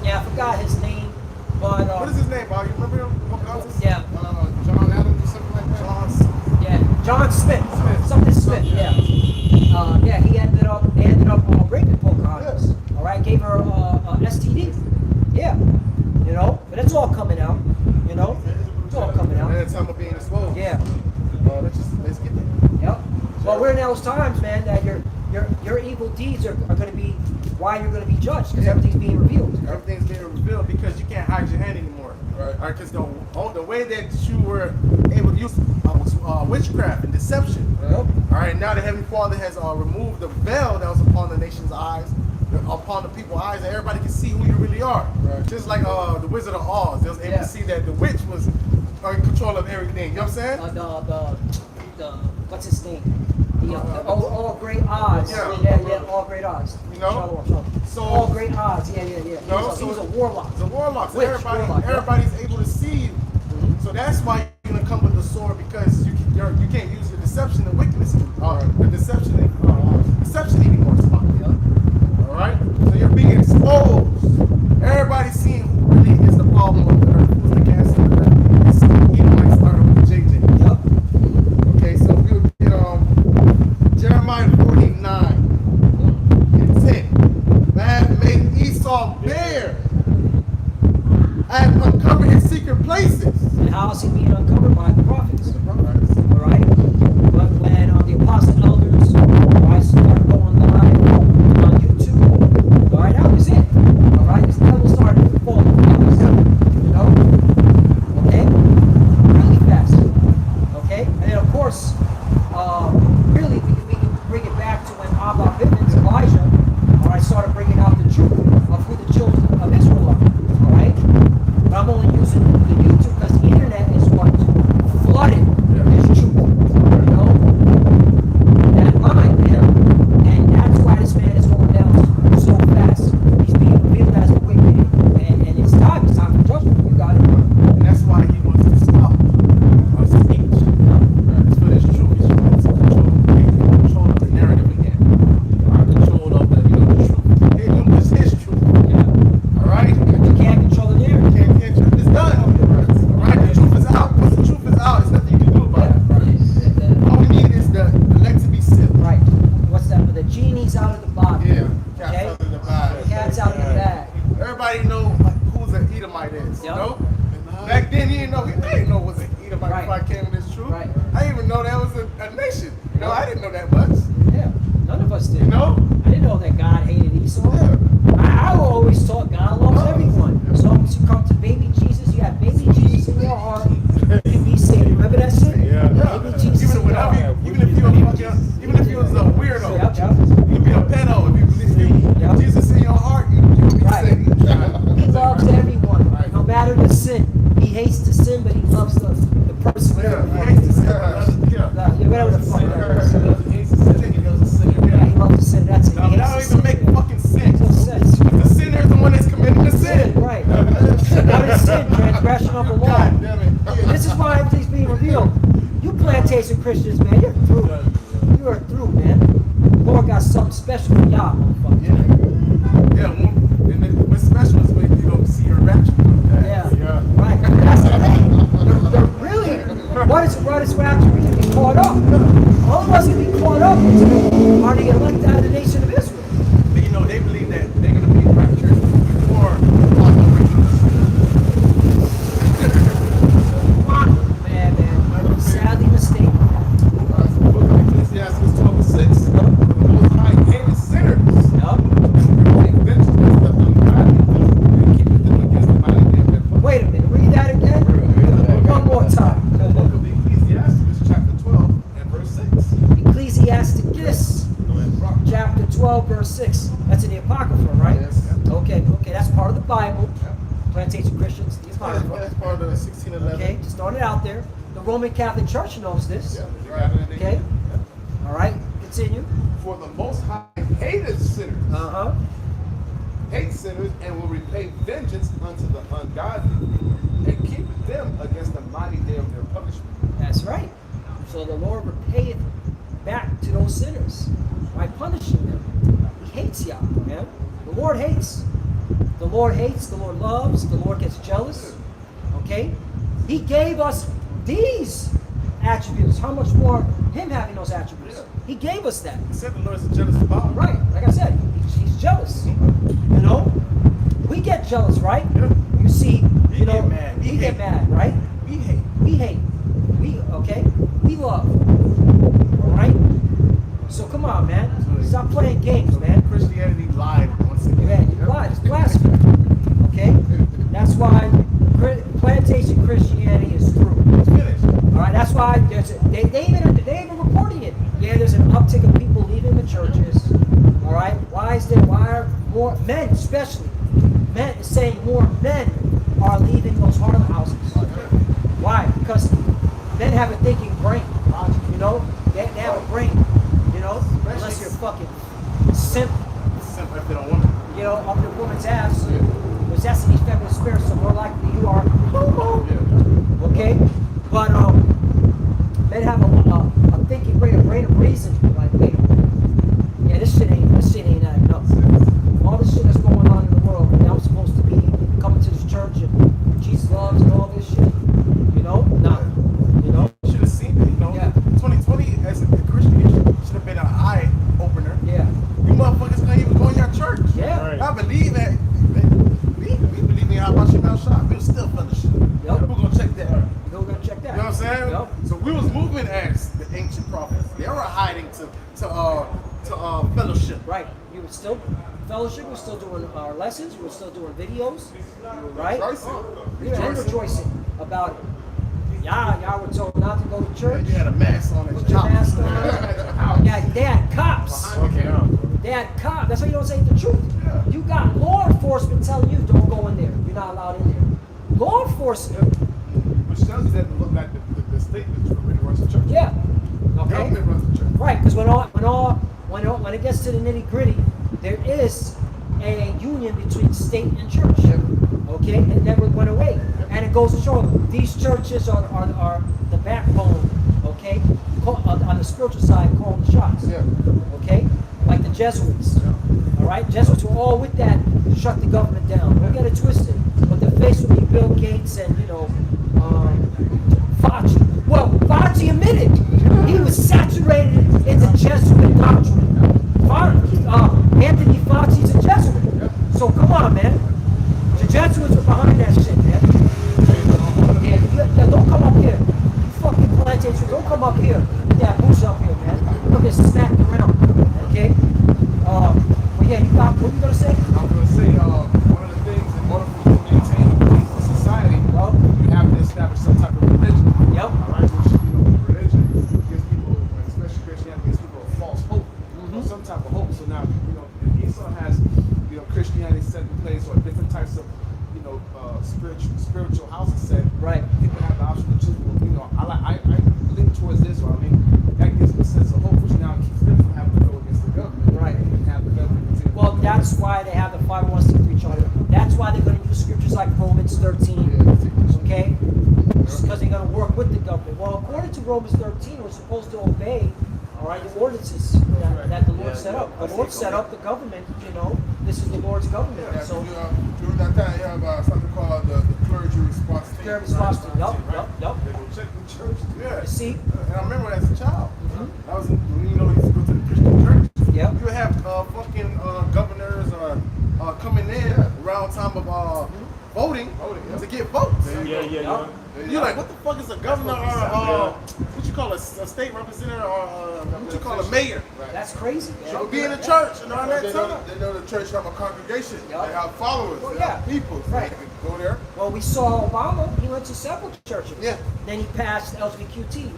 Yeah, I forgot his name, but What is his name, Bob? You remember him? Pocahontas. yeah, John Adams or something like that. John Smith, something Smith, yeah. Yeah, they ended up raping Pocahontas. All right, gave her a STD. Yeah. You know, but it's all coming out. You know, it's all coming out. And the time of being exposed. Yeah. Let's get there. Yep. Well, we're in those times, man, that your evil deeds are going to be why you're going to be judged, because everything's being revealed. Everything's being revealed because you can't hide your hand anymore. Right. All right, because the way that you were able to use was witchcraft and deception. Yep. All right, now the Heavenly Father has removed the veil that was upon the nation's eyes, upon the people's eyes, and everybody can see who you really are. Right. Just like the Wizard of Oz, they was able Yeah. to see that the witch was in control of everything. You know what I'm saying? The what's his name? All Great Oz. Yeah. All Great Oz. You know? So- All Great Oz. Yeah. No, He was a warlock. The warlock. So Witch, warlock, yeah. everybody's able to see you. So that's why you're gonna come with the sword, because you can't use the deception and wickedness, the deception anymore. All right. So you're being exposed. Everybody's seeing who really is the problem of the earth, who's the cancer of the earth. It's Edomite started with JJ. Yep. Okay, so we'll get Jeremiah 49 and 10. Man made Esau bare and uncovered his secret places. And how is he being uncovered by the prophets? All right. But when the apostle elders, I started going live on YouTube, all right, that was it. All right, this devil started to fall. You know? Okay? Really fast. Okay? And then, of course, really, we can bring it back to when Abba Bivens, Elijah, all right, started bringing out the truth of who the children of Israel are. All right? But I'm only using the YouTube because the internet is what flooded this truth. You know? That line, man. And that's why this man is going down so fast. He's being revealed as a wicked. And it's time for judgment. You got it. And that's why he wants to stop speech. It's for this truth. He wants to control of the narrative again. Control of the truth. It's his truth. Yeah. All right? You can't control the narrative. It's done. All right? The truth is out. Once the truth is out, there's nothing you can do about it. All we need is the elect to be sealed. Right. What's that? The genie's out of the bottle. Yeah. Okay? Cat's out of the bag. Cat's out of the bag. Everybody know who's an Edomite is. Yep. You know? Back then, you didn't know. I didn't know what was an Edomite Right. before I came with this truth. Right. I didn't even know that was a nation. You know, I didn't know that much. Yeah. None of us did. You know? I didn't know that God hated Esau. Yeah. I always thought God loves everyone. So once you come to baby Jesus, you have baby Jesus in your heart, you can be saved. Remember that shit? Yeah. Baby Jesus in your heart. Even if you was a weirdo, Yep. you could be a pedo. Yep. If Jesus in your heart, you would be Right. saved. He loves everyone, Right. no matter the sin. He hates the sin, but he loves the person. Whatever. Yeah, he hates the sin. Yeah. Whatever the fuck that is. He hates the sin. He loves the sin. Yeah, he loves the sin. That's it. Now, He that hates don't the even sin. make fucking sense. No sense. The sinner is the one that's committing the sin. Right. What is sin? Transgression of the law. God damn it. This is why everything's being revealed. You plantation Christians, man, you're through. You are through, man. Lord got something special for y'all, motherfuckers. Yeah, and then what's special is when you don't see your rapture. Yeah. Right. That's the thing. They're really, what is rapture? We can be caught up. All of us can be caught up into are the elect out of the nation of Israel. But you know, they believe that they're going to be raptured before Man. Sadly mistaken. Ecclesiastes 12:6. The Most High hated sinners. Yup. Wait a minute, read that again? One more time. Ecclesiastes chapter 12 and verse 6. Ecclesiasticus chapter 12, verse 6. That's in the Apocrypha, right? Yes. Okay, that's part of the Bible. Plantation Christians, the Apocrypha. That's part of the 1611. Okay, just throwing it out there. The Roman Catholic Church knows this. Okay? All right, continue. For the Most High hated sinners, Uh-huh. hates sinners, and will repay vengeance unto the ungodly, and keep them against the mighty day of their punishment. That's right. So the Lord repayeth back to those sinners by punishing them. He hates y'all, man. The Lord hates. The Lord hates, the Lord loves, the Lord gets jealous. Okay? He gave us these attributes. How much more him having those attributes? He gave us that. He said the Lord is a jealous father. Right. Like I said, he's jealous. You know? We get jealous, right? Yeah. You see, We you know, get mad. we We get hate. mad, right? We hate. We hate. We okay? We love. Alright? So come on, man. Stop playing games, man. Christianity lied once again. Man, you lied. It's blasphemy. Okay? That's why plantation Christianity is through. It's finished. Alright, that's why they even reporting it. Yeah, there's an uptick of people leaving the churches. Alright? Why are more men especially? Men is saying more men are leaving those Harlem houses. Why? Because men have a thinking brain. You know? They have a brain. You know? Unless you're fucking simp, It's simple if they don't want it. you know, up your woman's ass, possessing these feminine spirits, so more likely you are homo. Okay? But men have a thinking brain, a brain of reason. Like, wait a minute. Yeah, this shit ain't adding up. All this shit that's going on in the world, and I'm supposed to be coming to this church and Jesus loves and all this shit. You know? Nah. You know? You should have seen it, you know. Yeah. 2020 as a Christian, it should have been an eye opener. Yeah. You motherfuckers can't even go in your church. Yeah. Right. I believe that. We believe in how about you now shop. We're still fellowship. Yep. We're gonna check that. Go check that. You know what I'm saying? Yep. So we was moving as the ancient prophets. They were hiding to fellowship. Right. You were still fellowship. We're still doing our lessons. We're still doing videos. Right. We were rejoicing about it. Y'all were told not to go to church. You had a mask on. Put your mask on. Yeah, they had cops. Okay. They had cops. That's why you don't say the truth. Yeah. You got law enforcement telling you don't go in there. You're not allowed in there. Law enforcement. Which tells you that the state really runs the church. Yeah. Okay. Government runs the church. Right, because when it gets to the nitty gritty, there is a union between state and church. Okay, it never went away, and it goes to show these churches are the backbone. Okay, on the spiritual side, calling the shots. Yeah. Okay, like the Jesuits. All right, Jesuits were all with that to shut the government down. Don't get it twisted. But the face would be Bill Gates and Fauci. Well, Fauci admitted he was saturated in the Jesuit doctrine. Anthony Fauci's a Jesuit. So come on, man. The Jesuits are behind that shit, man. Yeah, don't come up here. You fucking plantation, don't come up here with that booze up here, man. You'll get smacked around. Okay? But yeah, what you gonna say? I'm going to say one of the things in order for you to maintain a peaceful society, you have to establish some type of religion. Yep. All right, which religion gives people, especially Christianity, gives people a false hope, or some type of hope. So now, if Esau has, Christianity set in place, or different types of, spiritual houses set, Right. people have the option to choose. I lean towards this, or that gives them a sense of hope, which now keeps them from having to go against the government, Right. And have the government continue. Well, that's why they have the 501c3 charter. That's why they're going to use scriptures like Romans 13. Okay? Because they're going to work with the government. Well, according to Romans 13, we're supposed to obey, all right, the ordinances that the Lord set up. The Lord set up the government, this is the Lord's government. Yeah, So, during that time, you have something called the clergy response team. their response to, yup. They go check the church. Yeah. You see? And I remember as a child, I was, you used to go to the Christian church. Yep. You would have fucking governors coming in around time of voting to get votes. Yeah. You're like, what the fuck is a governor or what you call a state representative or what you call a mayor? That's crazy. Should be in the church and all that They stuff. know the church have a congregation. Yup. They have followers. Well, they have yeah. people. So Right. they can go there. Well, we saw Obama. He went to several churches. Yeah. Then he passed the LGBTQ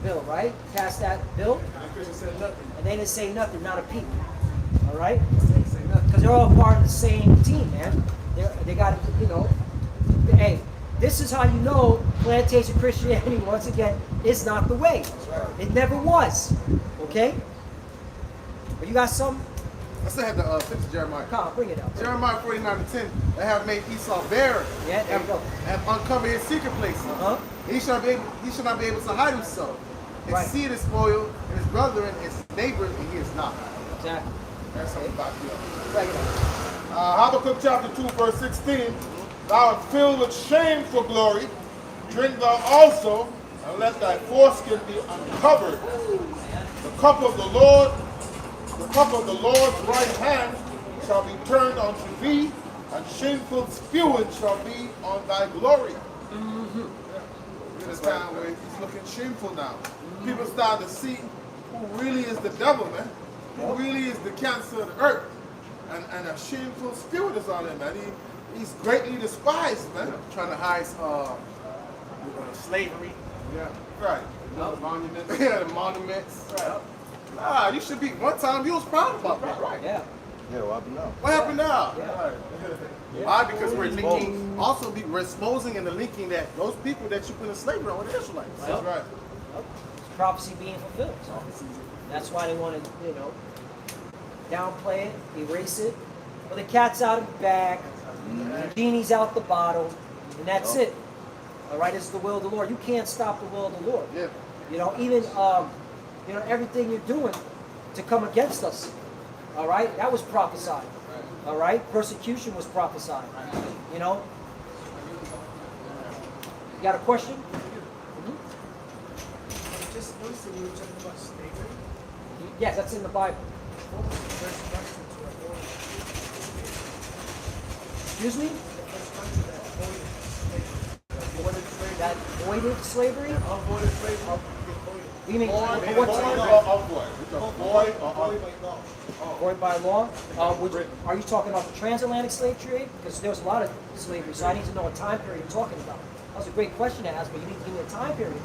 bill, right? Passed that bill, Christian said nothing. and they didn't say nothing, not a peep. All right? Because they're all part of the same team, man. They got, hey, this is how you know plantation Christianity, once again, is not the way. It never was. Okay? But you got some? I still have the fifth Jeremiah. Come on, bring it out. Jeremiah 49:10. They have made Esau barren. Yeah, there we go. Have uncovered his secret places. Uh-huh. He shall not be able to hide himself. His Right. seed is spoiled, and his brethren, his neighbor, and he is not. Exactly. That's something about you. Bring it out. Habakkuk chapter 2, verse 16. Thou art filled with shame for glory. Drink thou also, and let thy foreskin be uncovered. The cup of the Lord's right hand shall be turned unto thee, And shameful spewing shall be on thy glory. In a time where he's looking shameful now. People start to see who really is the devil, man. Who really is the cancer of the earth. And a shameful spirit is on him, man. He's greatly despised, man. Trying to hide slavery. Yeah, right. The monuments. Yeah, the monuments. Right. Ah, you should be. One time you was proud about that, right? Yeah. Yeah, what happened now? What happened now? Yeah. Why? Because we're linking, we're exposing and linking that those people that you put in slavery were the Israelites. That's right. Prophecy being fulfilled. That's why they want to, downplay it, erase it. But the cat's out of the bag, the genie's out the bottle, and that's it. All right, it's the will of the Lord. You can't stop the will of the Lord. Yeah. Even everything you're doing to come against us. All right, that was prophesied. All right, persecution was prophesied. You got a question? Just noticing you were talking about slavery. Yes, that's in the Bible. What was the first country to avoid Excuse me? the first country that avoided slavery? That voided slavery? Avoided slavery. You mean Void what or time? avoid? It's a void or Avoided by law. Void by law? Are you talking about the transatlantic slave trade? Because there was a lot of slavery, so I need to know what time period you're talking about. That was a great question to ask, but you need to give me a time period.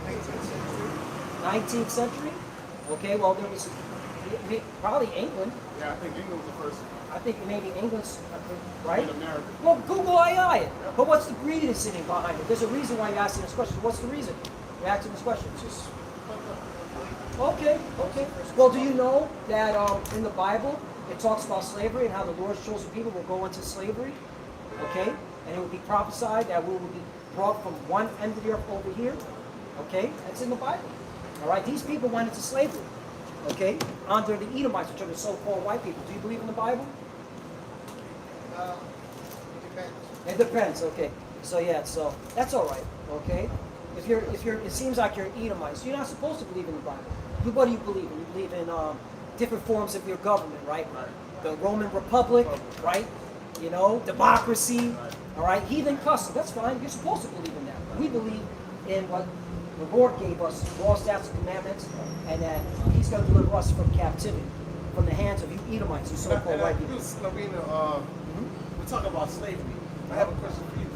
19th century. 19th century? Okay, well, there was probably England. Yeah, I think England was the first I think maybe England's, right? in America. Well, Google AI it. But what's the reasoning behind it? There's a reason why you're asking this question. What's the reason you're asking this question? Just Okay. Well, do you know that in the Bible it talks about slavery and how the Lord's chosen people will go into slavery? Okay, and it will be prophesied that we will be brought from one end of the earth over here. Okay, that's in the Bible. All right, these people went into slavery. Okay, under the Edomites, which are the so-called white people. Do you believe in the Bible? depends. It depends. Okay, so that's all right. Okay, if you're, it seems like you're Edomites. You're not supposed to believe in the Bible. What do you believe in? You believe in different forms of your government, right? The Roman Republic, right? Democracy, all right? Heathen custom, that's fine. You're supposed to believe in that. We believe in what the Lord gave us, law, statutes, and commandments, and that He's going to deliver us from captivity, from the hands of you Edomites, you so-called white people. We're talking about slavery. I have a question for you.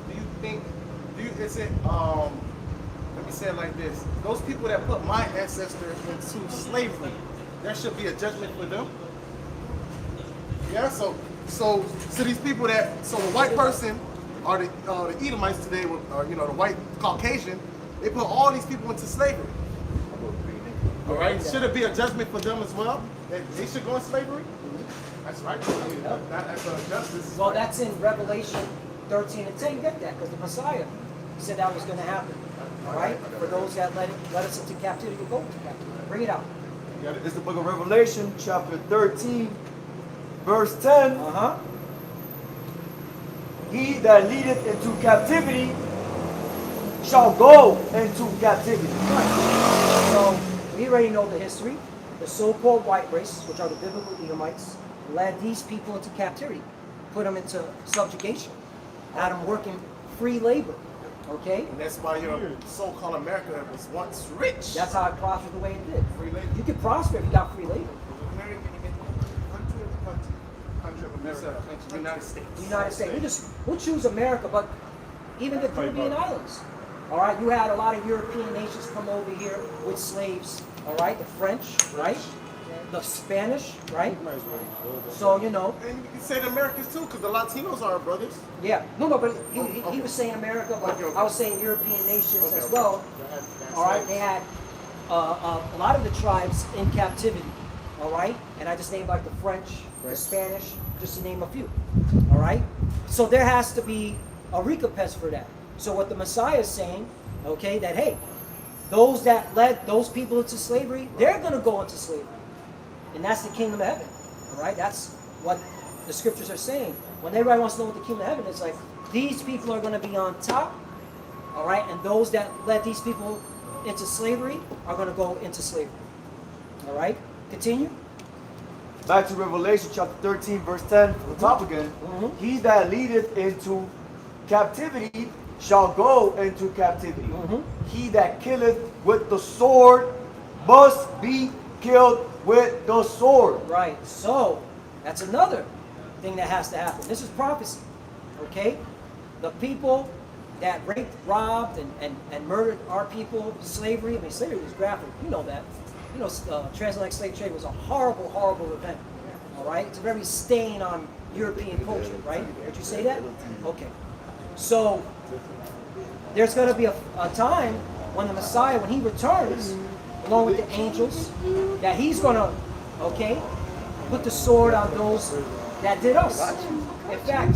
Let me say it like this. Those people that put my ancestors into slavery, there should be a judgment for them. Yeah, so these people so the white person or the Edomites today, or the white Caucasian, they put all these people into slavery. All right, should it be a judgment for them as well? That they should go in slavery? That's right. I mean, that's a justice. Well, that's in Revelation 13 and 10. You get that because the Messiah said that was going to happen. All right? For those that let us into captivity, go into captivity. Bring it out. It's the book of Revelation, chapter 13, verse 10. Uh-huh. He that leadeth into captivity shall go into captivity. So we already know the history. The so-called white race, which are the biblical Edomites, led these people into captivity, put them into subjugation, had them working free labor. Okay? And that's why your so-called America was once rich. That's how it prospered the way it did. Free labor. You could prosper if you got free labor. American country of America. United States. The United States. We'll choose America, but even the Caribbean islands. All right, you had a lot of European nations come over here with slaves. All right, the French, right? The Spanish, right? So And you can say the Americans too, because the Latinos are our brothers. yeah. No, but he was saying America, but I was saying European nations as well. All right, they had a lot of the tribes in captivity. All right, and I just named like the French, the Spanish, just to name a few. All right, so there has to be a recompense for that. So what the Messiah is saying, okay, that hey, those that led those people into slavery, they're going to go into slavery, and that's the kingdom of heaven. All right, that's what the scriptures are saying. When everybody wants to know what the kingdom of heaven is, like these people are going to be on top. All right, and those that led these people into slavery are going to go into slavery. All right, continue. Back to Revelation chapter 13, verse 10, from the top again. He that leadeth into captivity shall go into captivity. He that killeth with the sword must be killed with the sword. Right. So that's another thing that has to happen. This is prophecy. Okay? The people that raped, robbed, and murdered our people, slavery. I mean, slavery was graphic. You know that. You know, transatlantic slave trade was a horrible, horrible event. All right? It's a very stain on European culture, right? Would you say that? Okay. So there's going to be a time when the Messiah, when he returns, along with the angels, that he's going to, okay, put the sword on those that did us. In fact,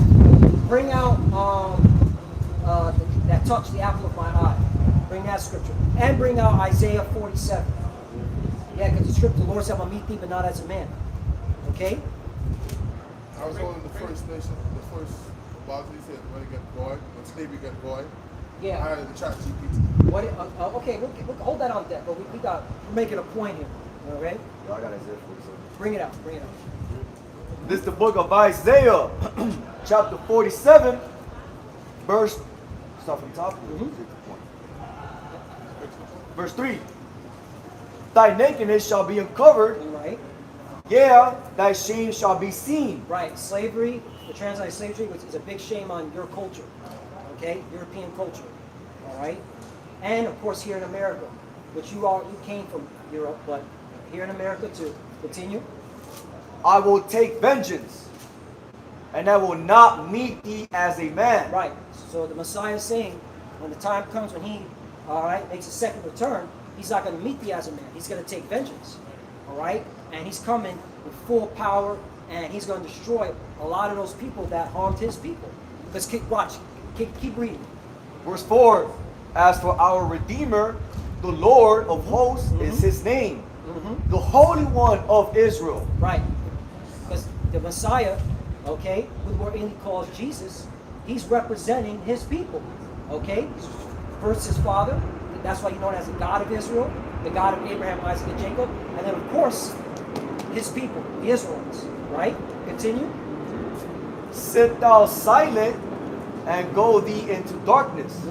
bring out that touched the apple of my eye. Bring that scripture. And bring out Isaiah 47. Yeah, because the scripture, the Lord said, I'll meet thee, but not as a man. Okay? I was on the first nation, the first about he said when it got boy, when slavery got boy. Yeah. I had the chat GPT. What? Okay, we'll hold that on deck, but we're making a point here. All right? I got Isaiah 47. Bring it out. Bring it out. This is the book of Isaiah, chapter 47, verse, start from the top. Verse 3. Thy nakedness shall be uncovered, Right? yeah, thy shame shall be seen. Right. Slavery, the transatlantic slave trade, which is a big shame on your culture. Okay? European culture. All right? And of course here in America, which you came from Europe, but here in America too. Continue. I will take vengeance, and I will not meet thee as a man. Right. So the Messiah is saying, when the time comes when he, all right, makes a second return, he's not going to meet thee as a man. He's going to take vengeance. All right? And he's coming with full power, and he's going to destroy a lot of those people that harmed his people. Because keep reading. Verse 4. As for our Redeemer, the Lord of hosts is his name, the Holy One of Israel. Right. Because the Messiah, okay, who the word English calls Jesus, he's representing his people. Okay? First his father, that's why he's known as the God of Israel, the God of Abraham, Isaac, and Jacob, and then of course his people, the Israelites. Right? Continue. Sit thou silent and go thee into darkness,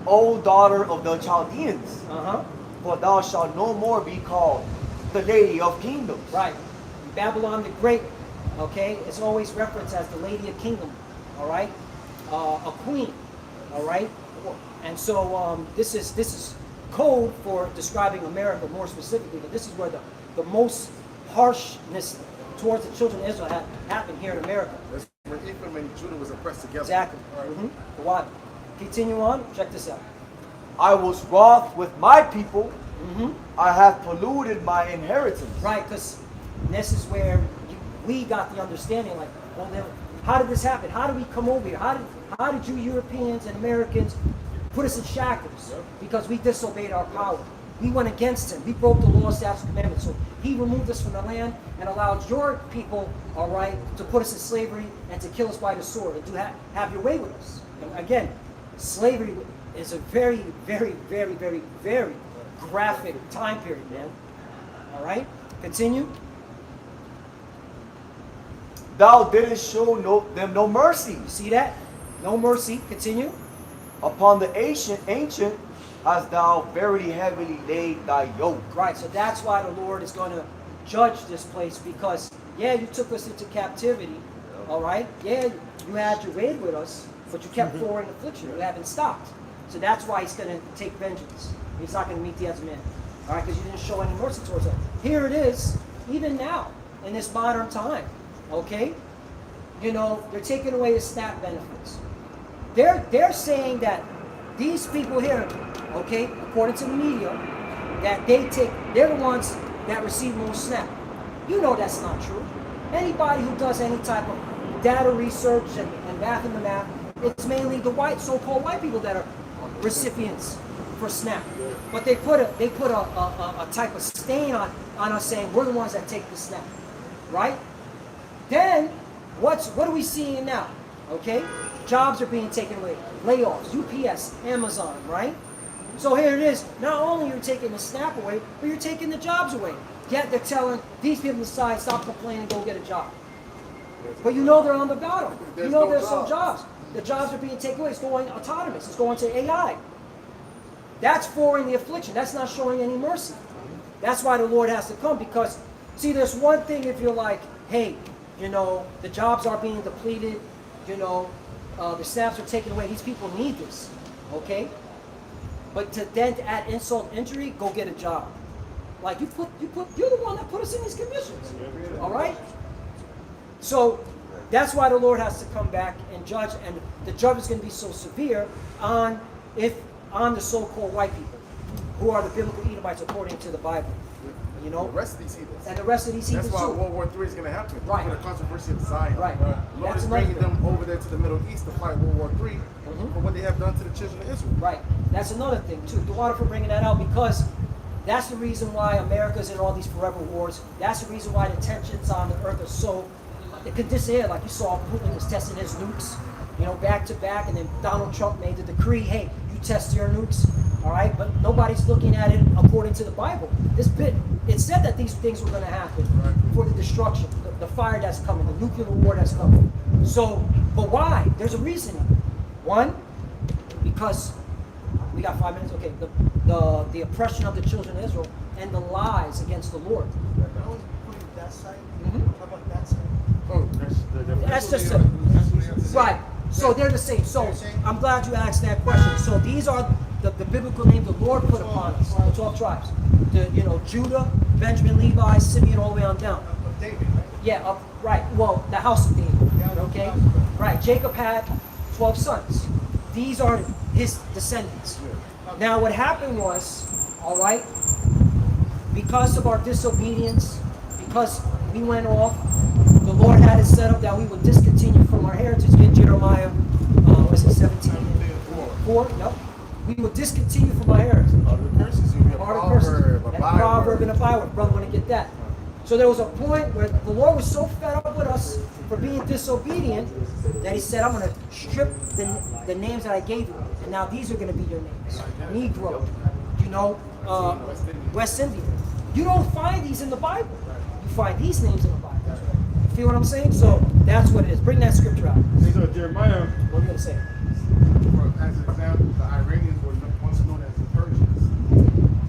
O daughter of the Chaldeans, for thou shalt no more be called the Lady of Kingdoms. Right. Babylon the Great, okay, is always referenced as the Lady of Kingdom, all right? A queen, all right? And so this is code for describing America more specifically, but this is where the most harshness towards the children of Israel happened here in America. That's when Ephraim and Judah was oppressed together. Exactly. Why? Continue on. Check this out. I was wroth with my people. I have polluted my inheritance. Right, because this is where we got the understanding, like, well, then, how did this happen? How did we come over here? How did you Europeans and Americans put us in shackles? Because we disobeyed our power. We went against him. We broke the law, statutes, and commandments. So he removed us from the land and allowed your people, all right, to put us in slavery and to kill us by the sword and to have your way with us. And again, slavery is a very, very, very, very, very graphic time period, man. All right? Continue. Thou didst show them no mercy. You see that? No mercy. Continue. Upon the ancient hast thou very heavily laid thy yoke. Right, so that's why the Lord is going to judge this place, because, yeah, you took us into captivity, all right? Yeah, you had your way with us, but you kept forwarding affliction. You haven't stopped. So that's why he's going to take vengeance. He's not going to meet thee as a man, all right, because you didn't show any mercy towards us. Here it is, even now, in this modern time, okay? You know, they're taking away the SNAP benefits. They're saying that these people here, okay, according to the media, that they're the ones that receive most SNAP. You know that's not true. Anybody who does any type of data research and math in the math, it's mainly the so-called white people that are recipients for SNAP. But they put a type of stain on us, saying we're the ones that take the SNAP, right? Then what are we seeing now? Okay, jobs are being taken away, layoffs, UPS, Amazon, right? So here it is. Not only are you taking the SNAP away, but you're taking the jobs away. Yet they're telling these people inside, stop complaining, go get a job. But you know they're on the bottom. You There's know no there's some jobs. jobs. The jobs are being taken away. It's going autonomous. It's going to AI. That's forwarding the affliction. That's not showing any mercy. That's why the Lord has to come, because, see, there's one thing if you're like, hey, you know, the jobs are being depleted, you know, the snaps are taken away. These people need this, okay? But to then add insult and injury, go get a job. Like you're the one that put us in these conditions, all right? So that's why the Lord has to come back and judge, and the judgment is going to be so severe on the so-called white people, who are the biblical Edomites according to the Bible. You The know, rest of these heathens. and the rest of these That's heathens why too. World War III is going to happen. Right. For the controversy of Zion. Right. The Lord That's is another bringing thing. them over there to the Middle East to fight World War III for what they have done to the children of Israel. Right. That's another thing too. The water for bringing that out, because that's the reason why America's in all these forever wars. That's the reason why the tensions on the earth are so. It could this air, like you saw, Putin was testing his nukes, you know, back to back, and then Donald Trump made the decree, hey, you test your nukes, all right? But nobody's looking at it according to the Bible. It said that these things were going to happen for the destruction, the fire that's coming, the nuclear war that's coming. So, but why? There's a reason. One, because we got 5 minutes. Okay, the oppression of the children of Israel and the lies against the Lord. Not only putting that side, how about that side? Oh, That's just it. Right. So they're the same. So I'm glad you asked that question. So these are the biblical names the Lord put upon us, the 12 tribes. Judah, Benjamin, Levi, Simeon, all the way on down. Of David, right? Yeah, right. Well, the house of David. Okay? Right. Jacob had 12 sons. These are his descendants. Now what happened was, all right, because of our disobedience, because we went off, the Lord had it set up that we would discontinue from our heritage in Jeremiah, was it 17? 4? No. We would discontinue from our heritage. Part of the curses, you'll be a Part of curses. proverb, a And proverb and a byword. byword. Brother, want to get that. So there was a point where the Lord was so fed up with us for being disobedient that he said, I'm going to strip the names that I gave you. And now these are going to be your names. Negro, West Indian. You don't find these in the Bible. You find these names in the Bible. You feel what I'm saying? So that's what it is. Bring that scripture out. So Jeremiah, What are you going to say? As an example, the Iranians were once known as the Persians.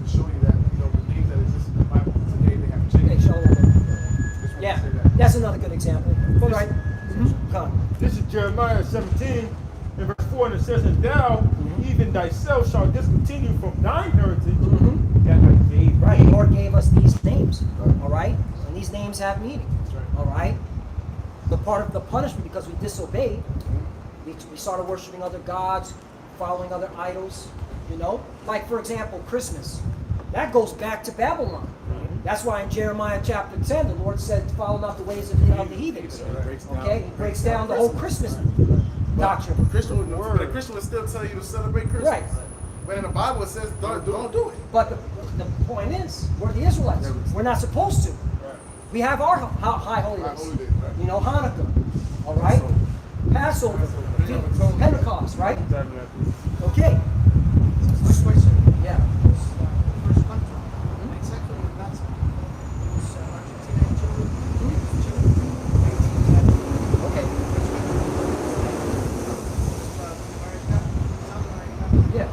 To show you that, the names that exist in the Bible today, they have Hey, changed. show a little bit. Just wanted Yeah, to say that. that's another good example. All right. Come. this is Jeremiah 17, and verse 4, and it says, and thou, even thyself, shalt discontinue from thine heritage that I gave Right, thee. the Lord gave us these names, all right? And these names have meaning, all right? The part of the punishment, because we disobeyed, we started worshiping other gods, following other idols, Like, for example, Christmas. That goes back to Babylon. That's why in Jeremiah chapter 10, the Lord said, follow not the ways of the heathens. Okay? He breaks down the whole Christmas doctrine. But a Christian would still tell you to celebrate Christmas. Right. But in the Bible it says don't do it. But the point is, we're the Israelites. We're not supposed to. We have our high holy High days. holy days, right. Hanukkah, all right? Passover, Pentecost, right? Okay. Quick question. Yeah. First country. Exactly what that's Argentina and Chile. Okay. America, South America. Yeah.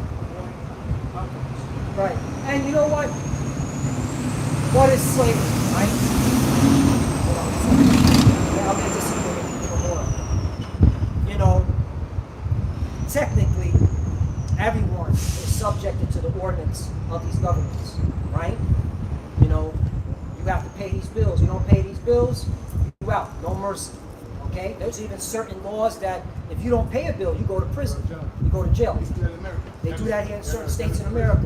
Right. And you know what? What is slavery, right? Hold on a second. Yeah, I'll get this in more. Technically, everyone is subjected to the ordinance of these governments, right? You have to pay these bills. You don't pay these bills, you out. No mercy. Okay? There's even certain laws that if you don't pay a bill, you go to prison. You go to jail. They do that here in certain states in America.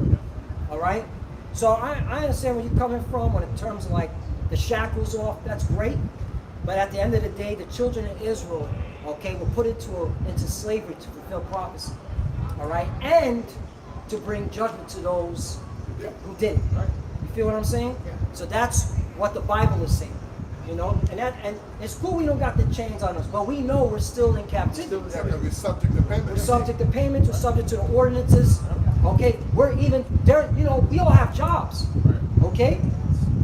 All right? So I understand where you're coming from when in terms of like the shackles off, that's great. But at the end of the day, the children of Israel, okay, were put into slavery to fulfill prophecy. All right? And to bring judgment to those who didn't. You feel what I'm saying? So that's what the Bible is saying. And it's cool we don't got the chains on us, but we know we're still in captivity. We're subject to payment. We're subject to payments, we're subject to the ordinances. Okay, we're even there, we all have jobs. Okay?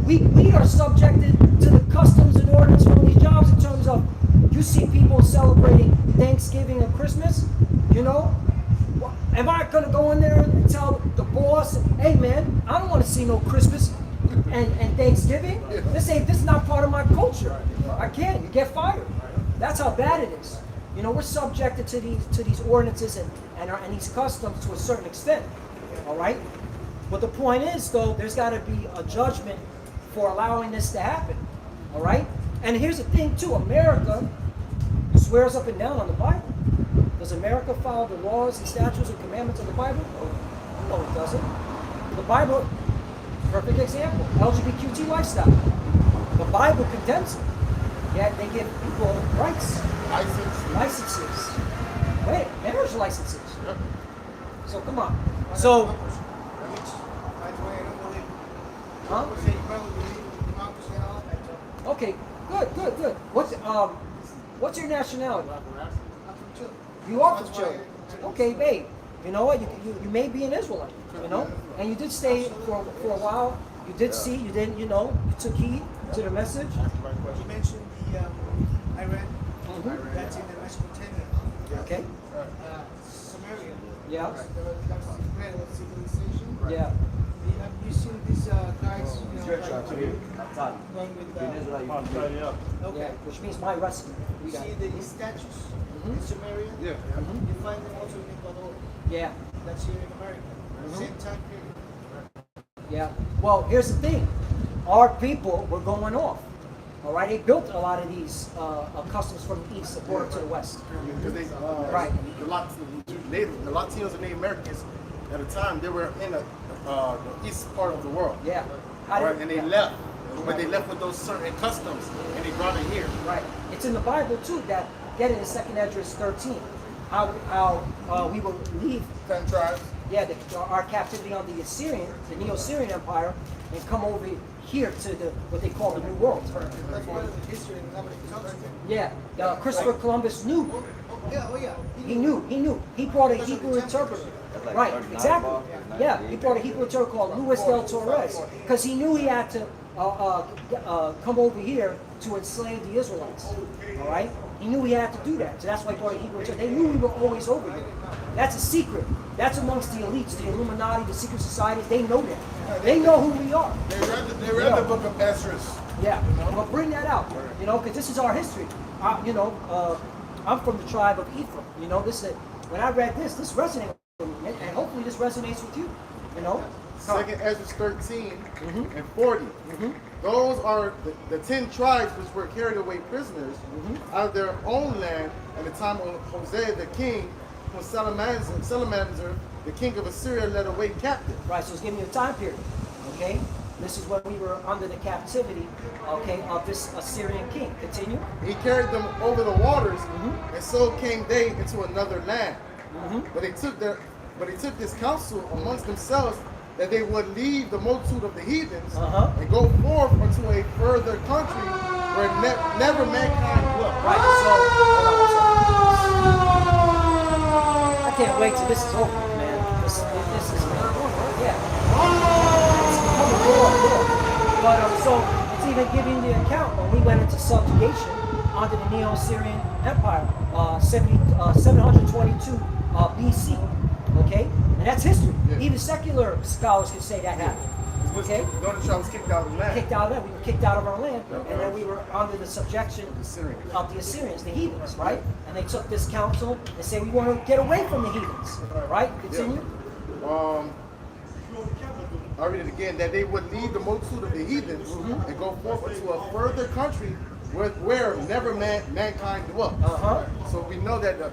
We are subjected to the customs and ordinance from these jobs in terms of, you see people celebrating Thanksgiving and Christmas, you know? Am I gonna go in there and tell the boss, hey man, I don't wanna see no Christmas and Thanksgiving? This is not part of my culture. I can't, you get fired. That's how bad it is. You know, we're subjected to these ordinances and these customs to a certain extent. All right? But the point is, though, there's got to be a judgment for allowing this to happen. All right? And here's the thing, too. America swears up and down on the Bible. Does America follow the laws and statutes and commandments of the Bible? No, it doesn't. The Bible, perfect example, LGBTQ lifestyle. The Bible condemns it. Yet they give people rights. Licenses. Wait, marriage licenses. So come on. So, huh? Okay, good. What's your nationality? You are from Chile. Okay, babe. You know what? You may be an Israelite. You know, and you did stay for a while. You did see. You didn't. You know. You took heed to the message. You mentioned the Iran. That's in the Mesopotamia. Okay. Samaria. Yeah. That's the incredible civilization. Yeah. Have you seen these guys? You know, like, going with okay. Yeah. Which means my rescue. You see the statues in Samaria? Yeah. You find them also in Ecuador. Yeah. That's here in America. Same time period. Yeah. Well, here's the thing. Our people were going off. All right. They built a lot of these customs from the east that brought it to the west. Because they, Right. the Latinos and Native Americans at the time, they were in the east part of the world. Yeah. How Right, did- and they yeah. left, but they left with those certain customs, and they brought it here. Right. It's in the Bible too that get it in 2nd Esdras 13. How we will leave 10 tribes. our captivity on the Assyrian, the Neo-Assyrian Empire, and come over here to what they call the New World. That's part of the history and nobody talks about it. Yeah. Christopher Columbus knew. Yeah, oh yeah. He knew. He brought a Hebrew interpreter. Right, exactly. Yeah, he brought a Hebrew interpreter called Luis del Torres because he knew he had to come over here to enslave the Israelites. All right? He knew he had to do that. So that's why he brought a Hebrew interpreter. They knew we were always over here. That's a secret. That's amongst the elites, the Illuminati, the secret societies. They know that. They know who we are. They read the book of Esdras. Yeah, but bring that out, you know, because this is our history. I'm from the tribe of Ephraim. You know, when I read this resonated with me, and hopefully this resonates with you. You know, Second Ezra 13 and 40. Those are the 10 tribes which were carried away prisoners out of their own land at the time of Hosea the king, when Salamander, the king of Assyria, led away captive. right? So it's giving you a time period. Okay, this is when we were under the captivity, okay, of this Assyrian king. Continue. He carried them over the waters, and so came they into another land. But they took this counsel amongst themselves that they would leave the multitude of the heathens and go forth unto a further country where never mankind dwelt. Right. So hold on a second. I can't wait till this is over, man. This is yeah. It's coming more. But so it's even giving the account when we went into subjugation under the Neo-Assyrian Empire, 722 BC. Okay, and that's history. Even secular scholars can say that happened. Okay, Northern tribe was kicked out of the land. kicked out of that. We were kicked out of our land, and then we were under the subjection of the Assyrians, the heathens, right? And they took this counsel and said we want to get away from the heathens, right? Continue. I'll read it again. That they would leave the multitude of the heathens and go forth into a further country where never mankind dwelt. So we know that the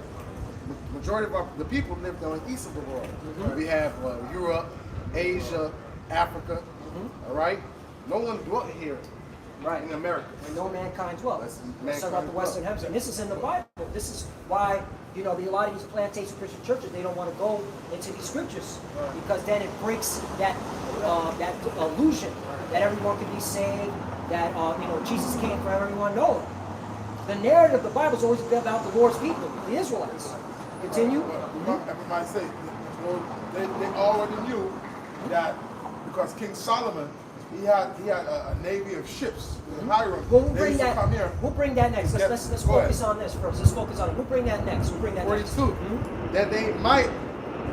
majority of the people lived on the east of the world. We have Europe, Asia, Africa. All right, no one dwelt here, Right. in America. And no mankind dwells. That's Let's talk about the Western Hemisphere. And this is in the Bible. This is why, you know, a lot of these plantation Christian churches, they don't want to go into these scriptures because then it breaks that illusion that everyone can be saved, that you know, Jesus came for everyone. No, the narrative of the Bible is always about the Lord's people, the Israelites. Continue. Everybody say, they already knew that because King Solomon he had a navy of ships. Hiram. Well, we'll They bring used to that. come here. We'll bring that next. Yeah, Let's go focus ahead. on this first. Let's focus on it. We'll bring that next. We'll bring that next. 42. That they might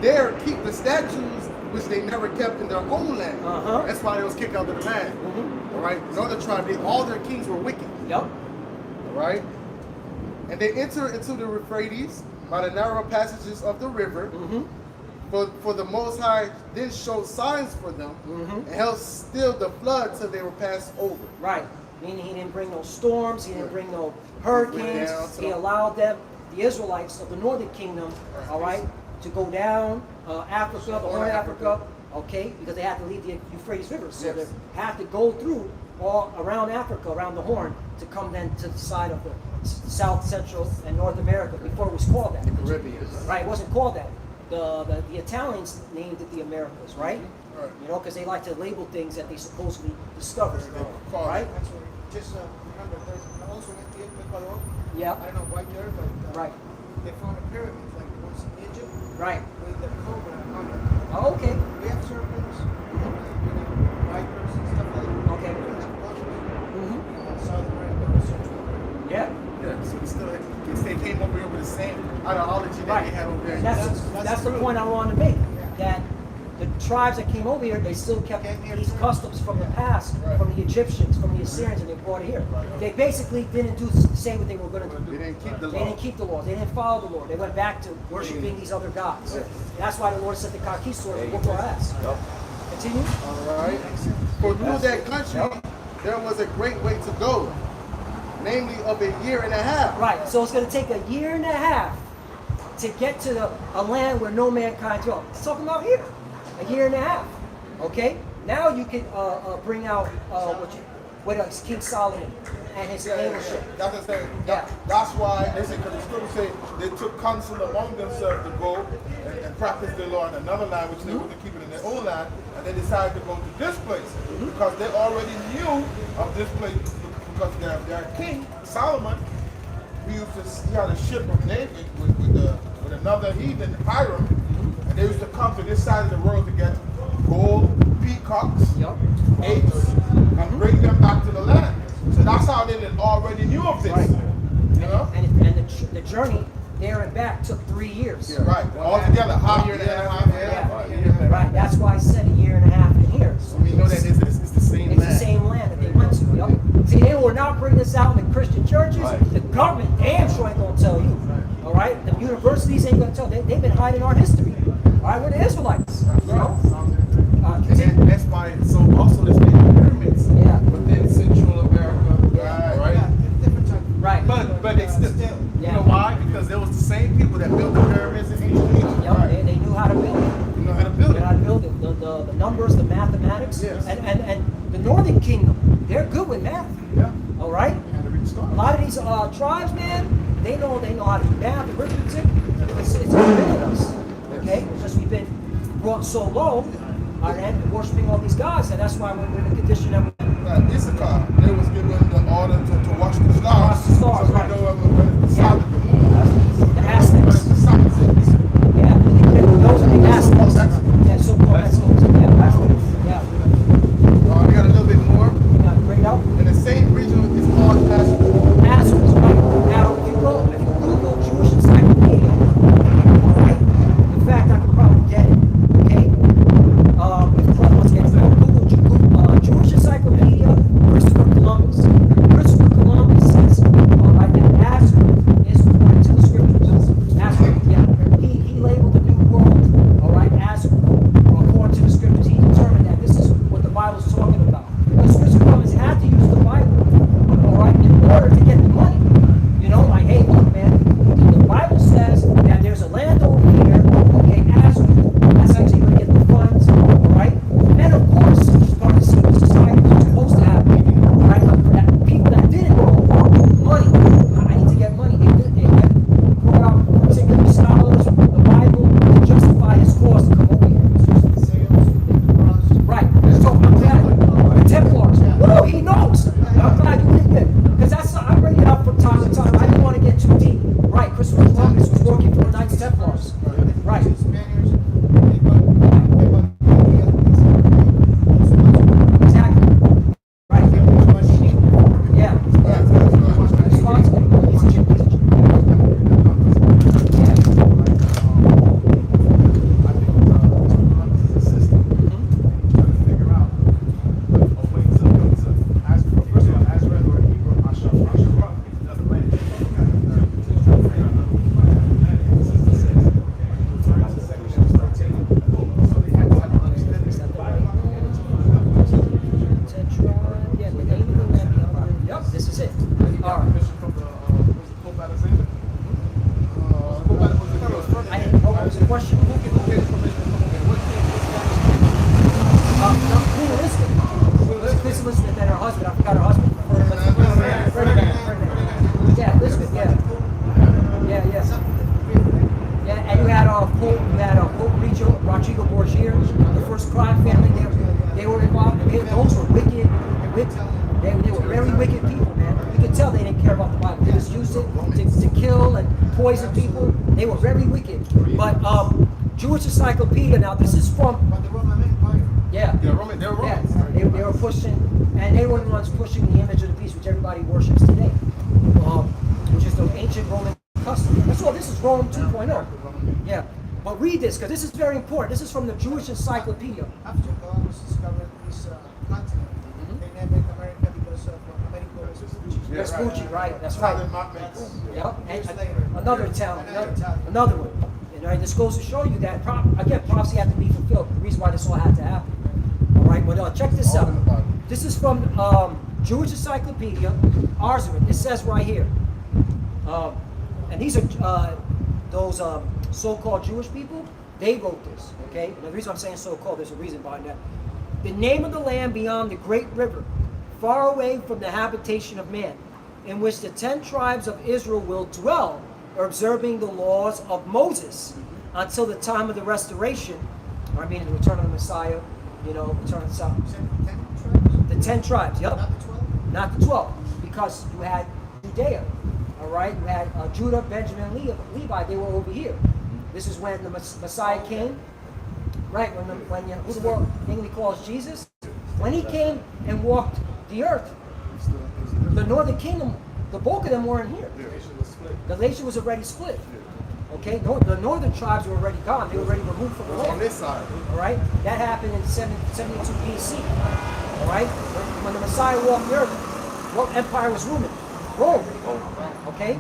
dare keep the statues which they never kept in their own land. Uh-huh. That's why they was kicked out of the land. All right. Northern tribe, all their kings were wicked. Yep. All right. And they enter into the Euphrates by the narrow passages of the river. For the Most High then showed signs for them and held still the flood till they were passed over. Right. Meaning he didn't bring no storms. He didn't bring no hurricanes. down to He the- allowed them, the Israelites of the northern kingdom, all right, to go down Africa, the Horn of Africa, okay, because they had to leave the Euphrates River, so they had to go through all around Africa, around the Horn, to come then to the side of the South, Central, and North America before it was called that. Caribbean. Right, it wasn't called that. The Italians named it the Americas, right? Right. You know, because they like to label things that they supposedly discovered, right? That's what, just remember, there's also in Ecuador. Yeah. I don't know why there, but Right. they found the pyramids like the ones in Egypt Right. with the cobra on it. Oh, okay. We have serpents, vipers and stuff like that. Okay. We have bugs, Mhm. South America, Central America. Yeah. Yeah, so we still, they came over here with the same ideology that Right. they had over there. And that's the point I want to make. That the tribes that came over here, they still kept these customs from the past, from the Egyptians, from the Assyrians, and they brought it here. They basically didn't do say what they were going to do. They didn't keep the They law. didn't keep the law. They didn't follow the Lord. They went back to worshiping these other gods. That's why the Lord sent the conquistadors to whoop our ass. Continue. All right. For through that country, there was a great way to go, namely of a year and a half. Right. So it's going to take a year and a half to get to a land where no mankind dwells. It's talking about here, a year and a half. Okay. Now you can bring out what King Solomon and his leadership. That's what I'm saying. Yeah. That's why they say, because the scripture say they took counsel among themselves to go and practice their law in another land, which they wouldn't keep it in their own land, and they decided to go to this place because they already knew of this place because their king Solomon, he had a ship of David with another heathen, Hiram, and they used to come to this side of the world to get gold, peacocks, Yep. apes, and bring them back to the land. So that's how they already knew of this. Right. You know? And the journey there and back took 3 years. Right. All together, a year and a half. Yeah. Right. That's why I said a year and a half in here. So we know that it's the same It's land. the same land that they went to. Yep. See, they will not bring this out in the Christian churches. The government damn sure ain't gonna tell you. All right. The universities ain't gonna tell. They've been hiding our history. All right. We're the Israelites. You know. And Continue. that's why, so also there's the pyramids Yeah. within Central America, right? Yeah, it's different type. Right. But it's still, you know why? Because there was the same people that built the pyramids in ancient Egypt. Yep. They knew how to build it. You know how to build They knew how to it. build it. The numbers, the mathematics, Yes. and the Northern Kingdom, they're good with math. Yeah. All right. Had to reach stars. A lot of these tribes, man, they know how to do math, arithmetic. It's within us. Okay? It's just we've been brought so low, and worshiping all these gods, and that's why we're in the condition that we're in. Issachar, they was given the order to watch the stars. Watch the stars, so right. we know when it's the south of the moon. The When Aztecs. it's the south of the moon. Yeah, those are the Aztecs. Yeah, so-called Aztecs. Yeah. We got a little bit more. You got great out. And the same region is called Ashur. Nazareth, right? Now, if you Google Jewish encyclopedia, right? In fact, I could probably get it, okay? Once again, Google Jewish encyclopedia, Christopher Columbus. Christopher Columbus says, right, question? Who can come in? What No, Queen Elizabeth. Queen Elizabeth and her husband. I forgot her husband. Ferdinand. Yeah, Elizabeth. Yeah. Yeah, and you had Pope Rodrigo Borgia, the first crime family. They were involved. Those were wicked. They were very wicked people, man. You could tell they didn't care about the Bible. They just used it to kill and poison people. They were very wicked. But Jewish Encyclopedia. Now this is from. But the Roman Empire. Yeah. they're Romans. Yeah, they were pushing, and they were the ones pushing the image of the beast, which everybody worships today, which is the ancient Roman custom. That's all. This is Rome 2.0. Yeah, but read this because this is very important. This is from the Jewish Encyclopedia. After Columbus discovered this continent, they named it America because of Amerigo Vespucci. Vespucci, right? That's right. That's Yep. years And later. another town, Another town. another one. And right, this goes to show you that again, prophecy had to be fulfilled. The reason why this all had to happen. All right, but check this out. This is from Jewish Encyclopedia, Arzareth. It says right here, and these are those so-called Jewish people. They wrote this. Okay, and the reason I'm saying so-called, there's a reason behind that. The name of the land beyond the great river, far away from the habitation of man, in which the 10 tribes of Israel will dwell, observing the laws of Moses until the time of the restoration, or I mean the return of the Messiah, return of the Messiah. You said 10 tribes? The 10 tribes, yep. Not the 12? Not the 12, because you had Judea, all right? You had Judah, Benjamin, Levi, they were over here. This is when the Messiah came, right? Who the world mainly calls Jesus. When he came and walked the earth, the northern kingdom, the bulk of them weren't here. The nation was already split. Okay, the northern tribes were already gone. They were already removed from the land. On this side. All right, that happened in 72 BC. All right, when the Messiah walked the earth, what empire was ruling? Rome. Okay,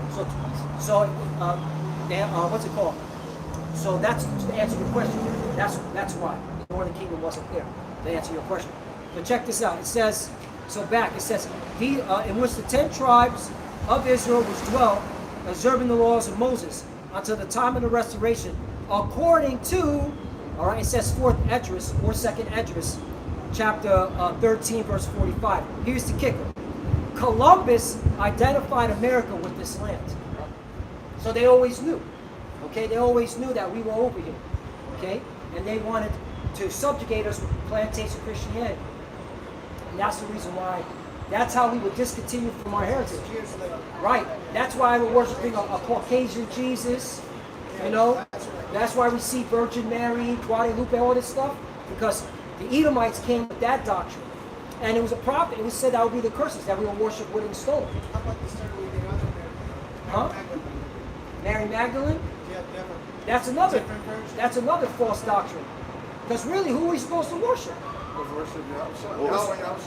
what's it called? So that's to answer your question. That's why the northern kingdom wasn't there. To answer your question, but check this out. It says in which the 10 tribes of Israel which dwell, observing the laws of Moses until the time of the restoration, according to, all right, it says 4th Esdras or 2nd Esdras, chapter 13, verse 45. Here's the kicker. Columbus identified America with this land. So they always knew. Okay, they always knew that we were over here. Okay, and they wanted to subjugate us with plantation Christianity. And that's the reason why. That's how we would discontinue from our heritage. Years later. Right. That's why we're worshiping a Caucasian Jesus. That's why we see Virgin Mary, Guadalupe, all this stuff. Because the Edomites came with that doctrine. And it was a prophet. It was said that would be the curses, that we will worship wood and stone. How about the story with the other Huh? Mary Mary Magdalene? Magdalene? Yeah, different. That's Different version. another false doctrine. Because really, who are we supposed to worship? Worship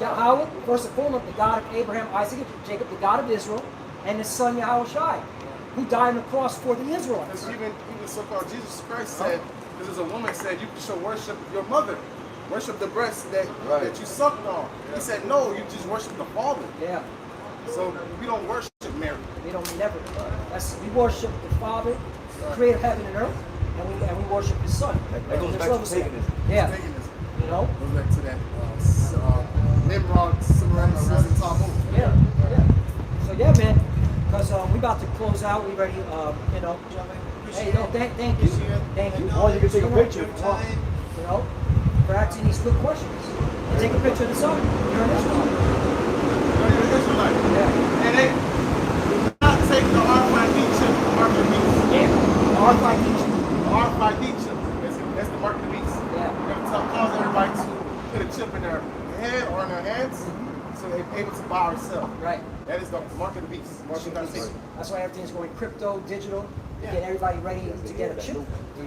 Yahweh, first and foremost, the God of Abraham, Isaac, and Jacob, the God of Israel, and his son Yahweh Shai, who died on the cross for the Israelites. Because even so-called Jesus Christ said, because there's a woman said, you should worship your mother. Worship the breast that you sucked on. He said, no, you just worship the Father. Yeah, So we don't worship Mary. we we worship the Father, the creator of heaven and earth, and we worship his son. That goes That's back what to we say. paganism. Yeah, Paganism. you Goes back to that Nimrod, Semiramis, and Tammuz. Yeah. So yeah, man, because we about to close out. We ready, Hey, no, thank you. Thank you. Or you can take a picture. For asking these good questions. Take a picture of the sun. You're an Israelite. Yeah. And they do not take the RFID chip, the mark of the beast. Yeah. RFID chip. The RFID chip, that's the mark of the beast. Yeah. We're going to cause everybody to put a chip in their head or in their hands so they're able to buy or sell. Right. That is the mark of the beast. Mark of the beast. That's why everything's going crypto, digital, to get everybody ready to get a chip.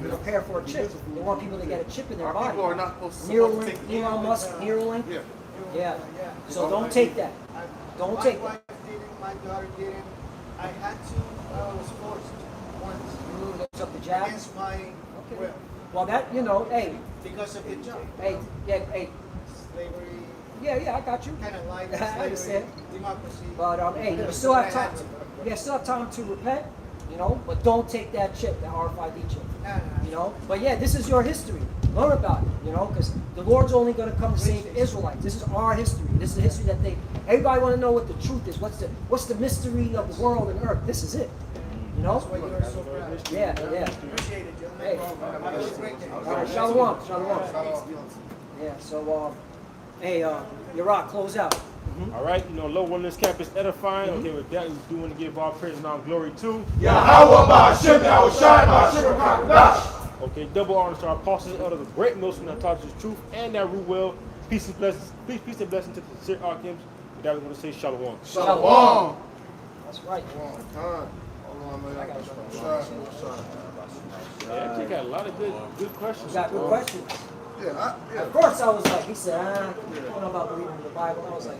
Prepare for a chip. They want people to get a chip in their Our body. people are not supposed to Neuralink, take Elon Musk, Neuralink. Yeah. Yeah. So don't take that. Don't take My that. wife didn't, my daughter didn't. I had to, I was forced once Looks up the jab. against my will Well, that, hey, because of the job. hey, Slavery, yeah, I got you. kind of like I slavery, understand. democracy. But hey, you still have time. You still have time to repent, but don't take that chip, that RFID chip. You know, but yeah, this is your history. Learn about it. You know, because the Lord's only going to come to save the Israelites. This is our history. This is the history that everybody want to know what the truth is. What's the mystery of the world and earth? This is it. You know? That's why you're so proud. Yeah, yeah. Appreciate it, gentlemen. Hey. Have a great day. All right, shalom, shalom. Yeah. So, hey, Yara, close out. All right, you know, Lord Wilderness Campus edifying. Okay, with that, we do want to give all praise and all glory to. Okay, double honor to our apostles and the great Muslim that taught us the truth and that rule well. Peace and blessings, peace and blessings to the sincere Archims. With that, we want to say shalom. Shalom. That's right. Hold on, man. Yeah, I got a lot of good questions. You got good questions. Yeah, At first, I was like, he said, I don't know about believing in the Bible. I was like,